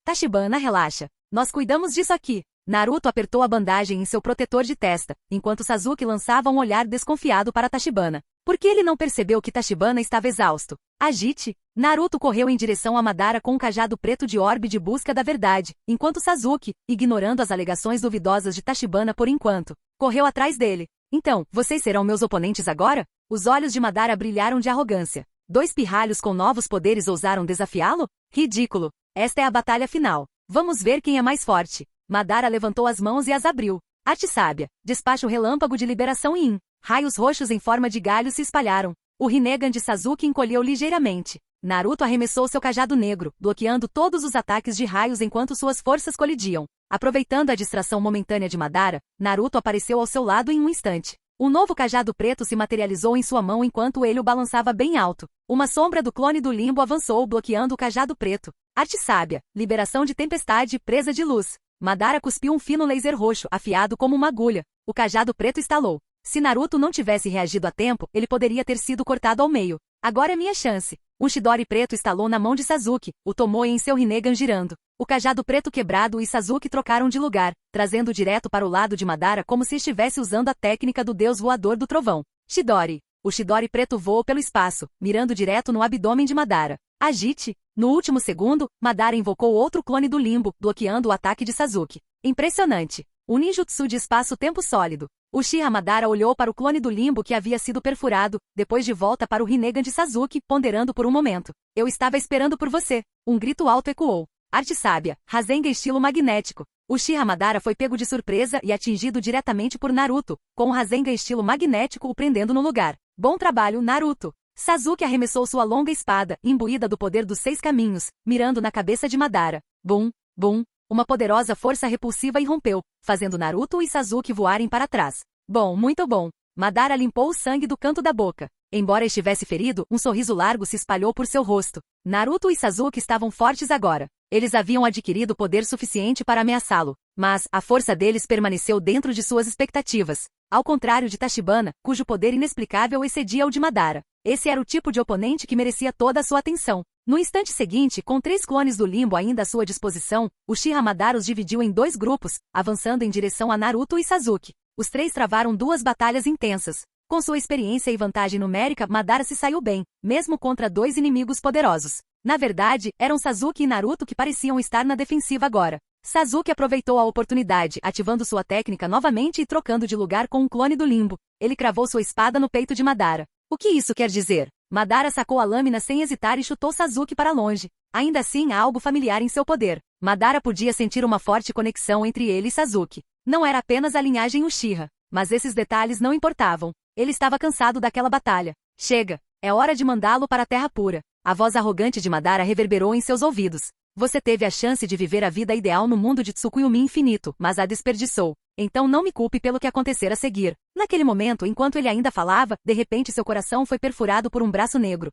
Tachibana, relaxa. Nós cuidamos disso aqui. Naruto apertou a bandagem em seu protetor de testa, enquanto Sasuke lançava um olhar desconfiado para Tachibana. Por que ele não percebeu que Tachibana estava exausto? Agite! Naruto correu em direção a Madara com um cajado preto de orbe de busca da verdade, enquanto Sasuke, ignorando as alegações duvidosas de Tachibana por enquanto, correu atrás dele. Então, vocês serão meus oponentes agora? Os olhos de Madara brilharam de arrogância. 2 pirralhos com novos poderes ousaram desafiá-lo? Ridículo! Esta é a batalha final. Vamos ver quem é mais forte. Madara levantou as mãos e as abriu. Arte sábia. Despacho relâmpago de liberação e raios roxos em forma de galhos se espalharam. O Rinnegan de Sasuke encolheu ligeiramente. Naruto arremessou seu cajado negro, bloqueando todos os ataques de raios enquanto suas forças colidiam. Aproveitando a distração momentânea de Madara, Naruto apareceu ao seu lado em um instante. Um novo cajado preto se materializou em sua mão enquanto ele o balançava bem alto. Uma sombra do clone do limbo avançou bloqueando o cajado preto. Arte sábia. Liberação de tempestade, presa de luz. Madara cuspiu um fino laser roxo, afiado como uma agulha. O cajado preto estalou. Se Naruto não tivesse reagido a tempo, ele poderia ter sido cortado ao meio. Agora é minha chance. Um Chidori preto estalou na mão de Sasuke, o tomou em seu Rinnegan girando. O cajado preto quebrado e Sasuke trocaram de lugar, trazendo direto para o lado de Madara como se estivesse usando a técnica do deus voador do trovão. Chidori. O Chidori preto voou pelo espaço, mirando direto no abdômen de Madara. Agite! No último segundo, Madara invocou outro clone do limbo, bloqueando o ataque de Sasuke. Impressionante! Um ninjutsu de espaço-tempo sólido. Uchiha Madara olhou para o clone do limbo que havia sido perfurado, depois de volta para o Rinnegan de Sasuke, ponderando por um momento. Eu estava esperando por você. Um grito alto ecoou. Arte sábia, Rasengan estilo magnético. Uchiha Madara foi pego de surpresa e atingido diretamente por Naruto, com o Rasengan estilo magnético o prendendo no lugar. Bom trabalho, Naruto! Sasuke arremessou sua longa espada, imbuída do poder dos 6 caminhos, mirando na cabeça de Madara. Bum, bum. Uma poderosa força repulsiva irrompeu, fazendo Naruto e Sasuke voarem para trás. Bom, muito bom. Madara limpou o sangue do canto da boca. Embora estivesse ferido, um sorriso largo se espalhou por seu rosto. Naruto e Sasuke estavam fortes agora. Eles haviam adquirido poder suficiente para ameaçá-lo, mas a força deles permaneceu dentro de suas expectativas. Ao contrário de Tachibana, cujo poder inexplicável excedia o de Madara. Esse era o tipo de oponente que merecia toda a sua atenção. No instante seguinte, com 3 clones do limbo ainda à sua disposição, Uchiha Madara os dividiu em 2 grupos, avançando em direção a Naruto e Sasuke. Os 3 travaram 2 batalhas intensas. Com sua experiência e vantagem numérica, Madara se saiu bem, mesmo contra dois inimigos poderosos. Na verdade, eram Sasuke e Naruto que pareciam estar na defensiva agora. Sasuke aproveitou a oportunidade, ativando sua técnica novamente e trocando de lugar com um clone do limbo. Ele cravou sua espada no peito de Madara. O que isso quer dizer? Madara sacou a lâmina sem hesitar e chutou Sasuke para longe. Ainda assim, há algo familiar em seu poder. Madara podia sentir uma forte conexão entre ele e Sasuke. Não era apenas a linhagem Uchiha, mas esses detalhes não importavam. Ele estava cansado daquela batalha. Chega, é hora de mandá-lo para a Terra Pura. A voz arrogante de Madara reverberou em seus ouvidos. Você teve a chance de viver a vida ideal no mundo de Tsukuyomi infinito, mas a desperdiçou. Então não me culpe pelo que acontecer a seguir. Naquele momento, enquanto ele ainda falava, de repente seu coração foi perfurado por um braço negro.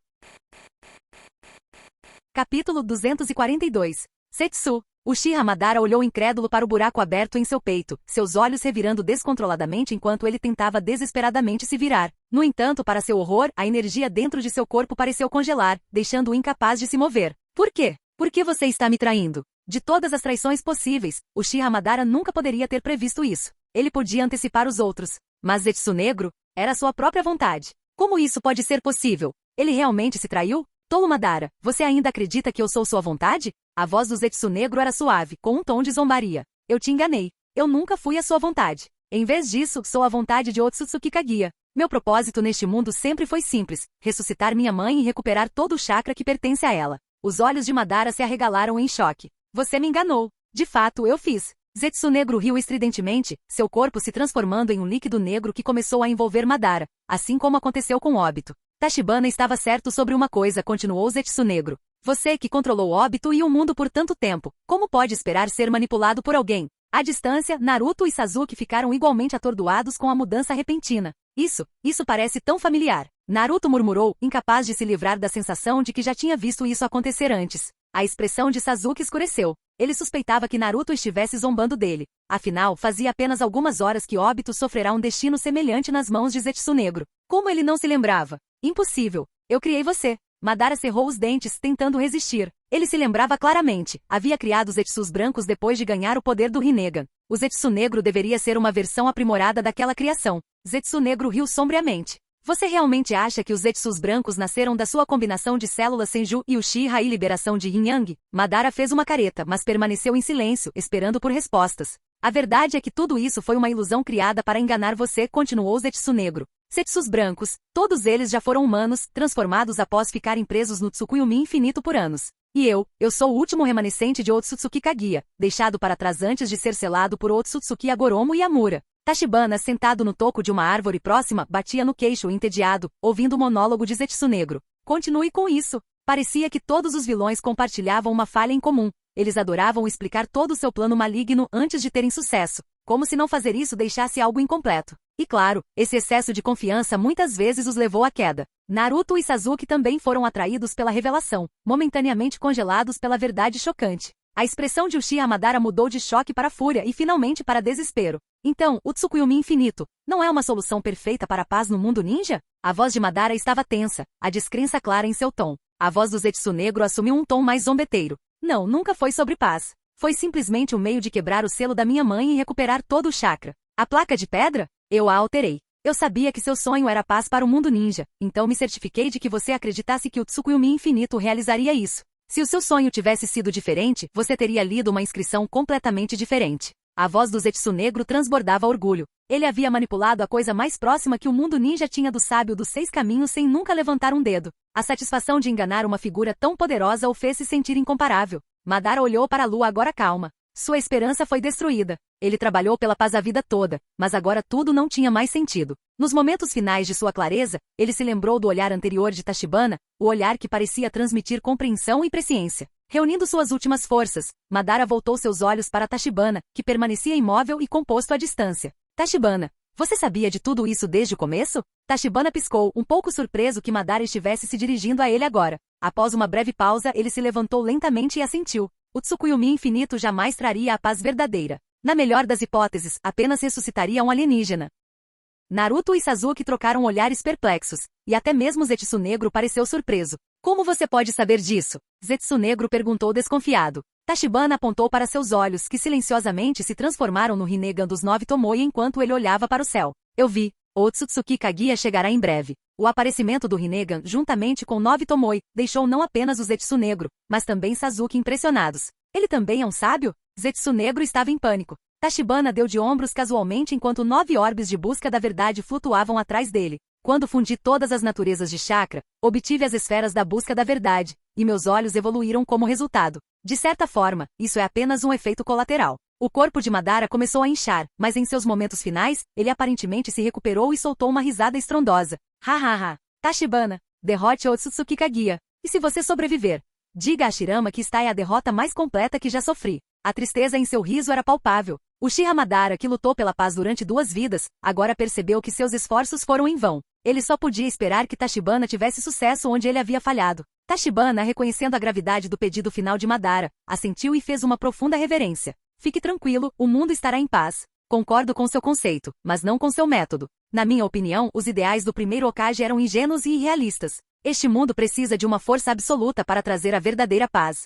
Capítulo 242. Setsu. Uchiha Madara olhou incrédulo para o buraco aberto em seu peito, seus olhos revirando descontroladamente enquanto ele tentava desesperadamente se virar. No entanto, para seu horror, a energia dentro de seu corpo pareceu congelar, deixando-o incapaz de se mover. Por quê? Por que você está me traindo? De todas as traições possíveis, Uchiha Madara nunca poderia ter previsto isso. Ele podia antecipar os outros. Mas Zetsu Negro era sua própria vontade. Como isso pode ser possível? Ele realmente se traiu? Tolo Madara, você ainda acredita que eu sou sua vontade? A voz do Zetsu Negro era suave, com um tom de zombaria. Eu te enganei. Eu nunca fui a sua vontade. Em vez disso, sou a vontade de Otsutsuki Kaguya. Meu propósito neste mundo sempre foi simples, ressuscitar minha mãe e recuperar todo o chakra que pertence a ela. Os olhos de Madara se arregalaram em choque. Você me enganou. De fato, eu fiz. Zetsu Negro riu estridentemente, seu corpo se transformando em um líquido negro que começou a envolver Madara, assim como aconteceu com Obito. Tachibana estava certo sobre uma coisa, continuou Zetsu Negro. Você que controlou Obito e o mundo por tanto tempo, como pode esperar ser manipulado por alguém? À distância, Naruto e Sasuke ficaram igualmente atordoados com a mudança repentina. Isso parece tão familiar. Naruto murmurou, incapaz de se livrar da sensação de que já tinha visto isso acontecer antes. A expressão de Sasuke escureceu. Ele suspeitava que Naruto estivesse zombando dele. Afinal, fazia apenas algumas horas que Obito sofrerá um destino semelhante nas mãos de Zetsu Negro. Como ele não se lembrava? Impossível. Eu criei você. Madara cerrou os dentes, tentando resistir. Ele se lembrava claramente. Havia criado os Zetsus brancos depois de ganhar o poder do Rinnegan. O Zetsu Negro deveria ser uma versão aprimorada daquela criação. Zetsu Negro riu sombriamente. Você realmente acha que os Zetsus brancos nasceram da sua combinação de células Senju e Uchiha e liberação de Yin-Yang? Madara fez uma careta, mas permaneceu em silêncio, esperando por respostas. A verdade é que tudo isso foi uma ilusão criada para enganar você, continuou Zetsu Negro. Zetsus brancos, todos eles já foram humanos, transformados após ficarem presos no Tsukuyomi infinito por anos. E eu sou o último remanescente de Otsutsuki Kaguya, deixado para trás antes de ser selado por Otsutsuki Agoromo e Amura. Tachibana, sentado no toco de uma árvore próxima, batia no queixo entediado, ouvindo o monólogo de Zetsu Negro. Continue com isso. Parecia que todos os vilões compartilhavam uma falha em comum. Eles adoravam explicar todo o seu plano maligno antes de terem sucesso, como se não fazer isso deixasse algo incompleto. E claro, esse excesso de confiança muitas vezes os levou à queda. Naruto e Sasuke também foram atraídos pela revelação, momentaneamente congelados pela verdade chocante. A expressão de Uchiha Madara mudou de choque para fúria e finalmente para desespero. Então, o Tsukuyomi infinito não é uma solução perfeita para a paz no mundo ninja? A voz de Madara estava tensa, a descrença clara em seu tom. A voz do Zetsu Negro assumiu um tom mais zombeteiro. Não, nunca foi sobre paz. Foi simplesmente um meio de quebrar o selo da minha mãe e recuperar todo o chakra. A placa de pedra? Eu a alterei. Eu sabia que seu sonho era paz para o mundo ninja, então me certifiquei de que você acreditasse que o Tsukuyomi infinito realizaria isso. Se o seu sonho tivesse sido diferente, você teria lido uma inscrição completamente diferente. A voz do Zetsu Negro transbordava orgulho. Ele havia manipulado a coisa mais próxima que o mundo ninja tinha do sábio dos 6 caminhos sem nunca levantar um dedo. A satisfação de enganar uma figura tão poderosa o fez se sentir incomparável. Madara olhou para a lua agora calma. Sua esperança foi destruída. Ele trabalhou pela paz a vida toda, mas agora tudo não tinha mais sentido. Nos momentos finais de sua clareza, ele se lembrou do olhar anterior de Tachibana, o olhar que parecia transmitir compreensão e presciência. Reunindo suas últimas forças, Madara voltou seus olhos para Tachibana, que permanecia imóvel e composto à distância. Tachibana, você sabia de tudo isso desde o começo? Tachibana piscou, um pouco surpreso que Madara estivesse se dirigindo a ele agora. Após uma breve pausa, ele se levantou lentamente e assentiu. O Tsukuyomi infinito jamais traria a paz verdadeira. Na melhor das hipóteses, apenas ressuscitaria um alienígena. Naruto e Sasuke trocaram olhares perplexos, e até mesmo Zetsu Negro pareceu surpreso. Como você pode saber disso? Zetsu Negro perguntou desconfiado. Tachibana apontou para seus olhos que silenciosamente se transformaram no Rinnegan dos 9 Tomoe enquanto ele olhava para o céu. Eu vi. Otsutsuki Kaguya chegará em breve. O aparecimento do Rinnegan, juntamente com 9 Tomoe, deixou não apenas o Zetsu Negro, mas também Sasuke impressionados. Ele também é um sábio? Zetsu Negro estava em pânico. Tachibana deu de ombros casualmente enquanto 9 orbes de busca da verdade flutuavam atrás dele. Quando fundi todas as naturezas de chakra, obtive as esferas da busca da verdade, e meus olhos evoluíram como resultado. De certa forma, isso é apenas um efeito colateral. O corpo de Madara começou a inchar, mas em seus momentos finais, ele aparentemente se recuperou e soltou uma risada estrondosa. Ha. Tachibana, derrote Otsutsuki Kaguya. E se você sobreviver? Diga a Shirama que está é a derrota mais completa que já sofri. A tristeza em seu riso era palpável. Uchiha Madara, que lutou pela paz durante 2 vidas, agora percebeu que seus esforços foram em vão. Ele só podia esperar que Tachibana tivesse sucesso onde ele havia falhado. Tachibana, reconhecendo a gravidade do pedido final de Madara, assentiu e fez uma profunda reverência. Fique tranquilo, o mundo estará em paz. Concordo com seu conceito, mas não com seu método. Na minha opinião, os ideais do primeiro Hokage eram ingênuos e irrealistas. Este mundo precisa de uma força absoluta para trazer a verdadeira paz.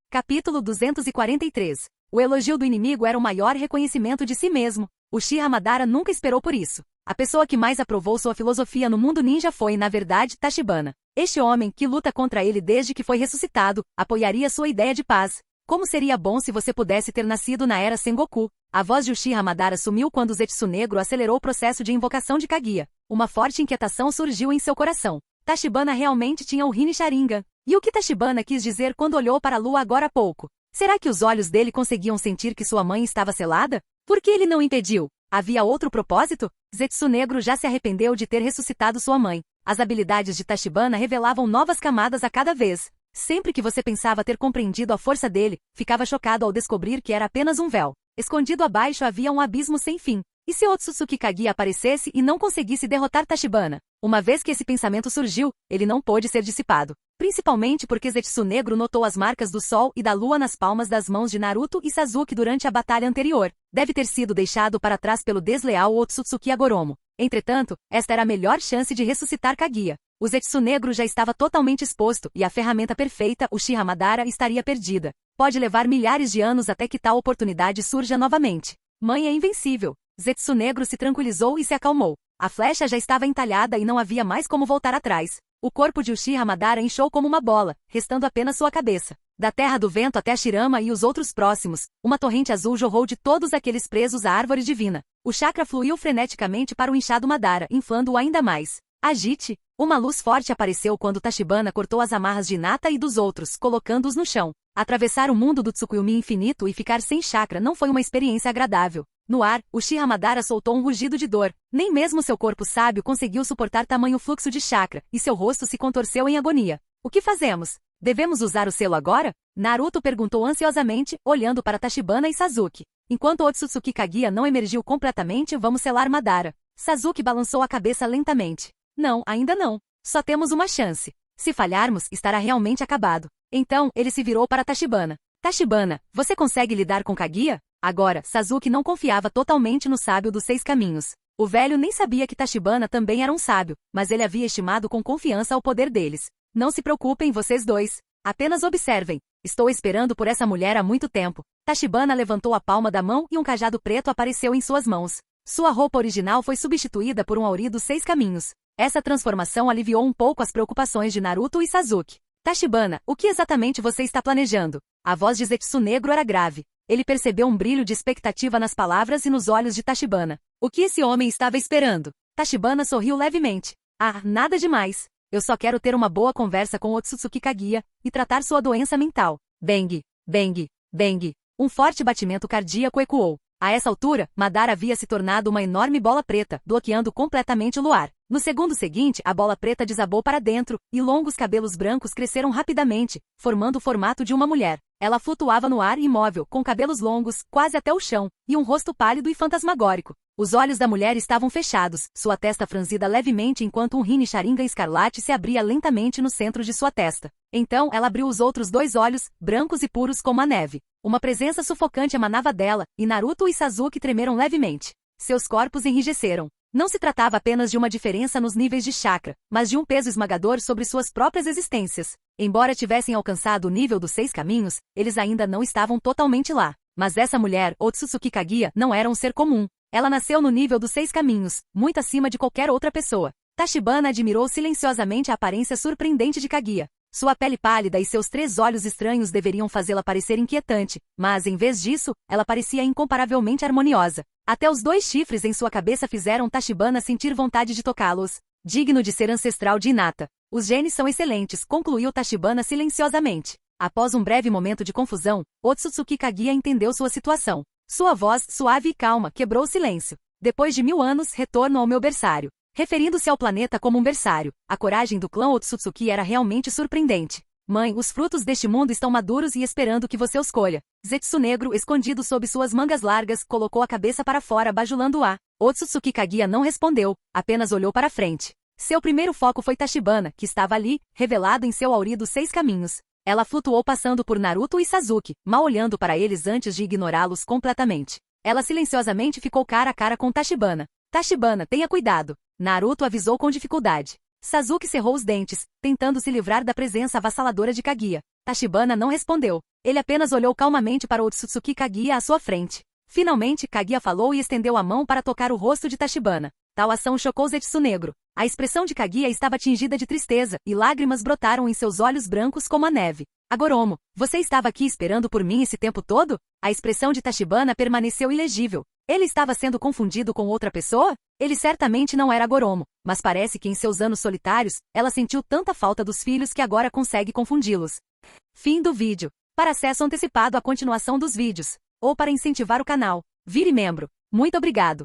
Capítulo 243. O elogio do inimigo era o maior reconhecimento de si mesmo. Uchiha Madara nunca esperou por isso. A pessoa que mais aprovou sua filosofia no mundo ninja foi, na verdade, Tachibana. Este homem, que luta contra ele desde que foi ressuscitado, apoiaria sua ideia de paz. Como seria bom se você pudesse ter nascido na era Sengoku. A voz de Uchiha Madara sumiu quando o Zetsu Negro acelerou o processo de invocação de Kaguya. Uma forte inquietação surgiu em seu coração. Tachibana realmente tinha o Rinne Sharingan. E o que Tachibana quis dizer quando olhou para a lua agora há pouco? Será que os olhos dele conseguiam sentir que sua mãe estava selada? Por que ele não impediu? Havia outro propósito? Zetsu Negro já se arrependeu de ter ressuscitado sua mãe. As habilidades de Tachibana revelavam novas camadas a cada vez. Sempre que você pensava ter compreendido a força dele, ficava chocado ao descobrir que era apenas um véu. Escondido abaixo havia um abismo sem fim. E se Otsutsuki Kaguya aparecesse e não conseguisse derrotar Tachibana? Uma vez que esse pensamento surgiu, ele não pôde ser dissipado. Principalmente porque Zetsu Negro notou as marcas do sol e da lua nas palmas das mãos de Naruto e Sasuke durante a batalha anterior. Deve ter sido deixado para trás pelo desleal Otsutsuki Agoromo. Entretanto, esta era a melhor chance de ressuscitar Kaguya. O Zetsu Negro já estava totalmente exposto e a ferramenta perfeita, Uchiha Madara, estaria perdida. Pode levar milhares de anos até que tal oportunidade surja novamente. Mãe é invencível. Zetsu Negro se tranquilizou e se acalmou. A flecha já estava entalhada e não havia mais como voltar atrás. O corpo de Uchiha Madara inchou como uma bola, restando apenas sua cabeça. Da Terra do Vento até a Shirama e os outros próximos, uma torrente azul jorrou de todos aqueles presos à árvore divina. O chakra fluiu freneticamente para o inchado Madara, inflando-o ainda mais. Agite! Uma luz forte apareceu quando Tachibana cortou as amarras de Hinata e dos outros, colocando-os no chão. Atravessar o mundo do Tsukuyomi infinito e ficar sem chakra não foi uma experiência agradável. No ar, Uchiha Madara soltou um rugido de dor. Nem mesmo seu corpo sábio conseguiu suportar tamanho fluxo de chakra, e seu rosto se contorceu em agonia. O que fazemos? Devemos usar o selo agora? Naruto perguntou ansiosamente, olhando para Tachibana e Sasuke. Enquanto Otsutsuki Kaguya não emergiu completamente, vamos selar Madara. Sasuke balançou a cabeça lentamente. Não, ainda não. Só temos uma chance. Se falharmos, estará realmente acabado. Então, ele se virou para Tachibana. Tachibana, você consegue lidar com Kaguya? Agora, Sasuke não confiava totalmente no sábio dos 6 caminhos. O velho nem sabia que Tachibana também era um sábio, mas ele havia estimado com confiança o poder deles. Não se preocupem vocês dois. Apenas observem. Estou esperando por essa mulher há muito tempo. Tachibana levantou a palma da mão e um cajado preto apareceu em suas mãos. Sua roupa original foi substituída por um auri dos 6 caminhos. Essa transformação aliviou um pouco as preocupações de Naruto e Sasuke. Tachibana, o que exatamente você está planejando? A voz de Zetsu Negro era grave. Ele percebeu um brilho de expectativa nas palavras e nos olhos de Tachibana. O que esse homem estava esperando? Tachibana sorriu levemente. Ah, nada demais. Eu só quero ter uma boa conversa com Otsutsuki Kaguya e tratar sua doença mental. Bang, bang, bang. Um forte batimento cardíaco ecoou. A essa altura, Madara havia se tornado uma enorme bola preta, bloqueando completamente o luar. No segundo seguinte, a bola preta desabou para dentro, e longos cabelos brancos cresceram rapidamente, formando o formato de uma mulher. Ela flutuava no ar imóvel, com cabelos longos, quase até o chão, e um rosto pálido e fantasmagórico. Os olhos da mulher estavam fechados, sua testa franzida levemente enquanto um Rinne Sharingan escarlate se abria lentamente no centro de sua testa. Então, ela abriu os outros 2 olhos, brancos e puros como a neve. Uma presença sufocante emanava dela, e Naruto e Sasuke tremeram levemente. Seus corpos enrijeceram. Não se tratava apenas de uma diferença nos níveis de chakra, mas de um peso esmagador sobre suas próprias existências. Embora tivessem alcançado o nível dos 6 caminhos, eles ainda não estavam totalmente lá. Mas essa mulher, Otsutsuki Kaguya, não era um ser comum. Ela nasceu no nível dos 6 caminhos, muito acima de qualquer outra pessoa. Tachibana admirou silenciosamente a aparência surpreendente de Kaguya. Sua pele pálida e seus 3 olhos estranhos deveriam fazê-la parecer inquietante, mas em vez disso, ela parecia incomparavelmente harmoniosa. Até os 2 chifres em sua cabeça fizeram Tachibana sentir vontade de tocá-los. Digno de ser ancestral de Hinata. Os genes são excelentes, concluiu Tachibana silenciosamente. Após um breve momento de confusão, Otsutsuki Kaguya entendeu sua situação. Sua voz, suave e calma, quebrou o silêncio. Depois de 1000 anos, retorno ao meu berçário. Referindo-se ao planeta como um berçário, a coragem do clã Otsutsuki era realmente surpreendente. Mãe, os frutos deste mundo estão maduros e esperando que você os colha. Zetsunegro, escondido sob suas mangas largas, colocou a cabeça para fora bajulando-a. Otsutsuki Kaguya não respondeu, apenas olhou para frente. Seu primeiro foco foi Tachibana, que estava ali, revelado em seu auri dos 6 caminhos. Ela flutuou passando por Naruto e Sasuke, mal olhando para eles antes de ignorá-los completamente. Ela silenciosamente ficou cara a cara com Tachibana. Tachibana, tenha cuidado. Naruto avisou com dificuldade. Sasuke cerrou os dentes, tentando se livrar da presença avassaladora de Kaguya. Tachibana não respondeu. Ele apenas olhou calmamente para Otsutsuki Kaguya à sua frente. Finalmente, Kaguya falou e estendeu a mão para tocar o rosto de Tachibana. Tal ação chocou Zetsunegro. A expressão de Kaguya estava tingida de tristeza, e lágrimas brotaram em seus olhos brancos como a neve. Agoromo, você estava aqui esperando por mim esse tempo todo? A expressão de Tachibana permaneceu ilegível. Ele estava sendo confundido com outra pessoa? Ele certamente não era Agoromo, mas parece que em seus anos solitários, ela sentiu tanta falta dos filhos que agora consegue confundi-los. Fim do vídeo. Para acesso antecipado à continuação dos vídeos, ou para incentivar o canal, vire membro. Muito obrigado.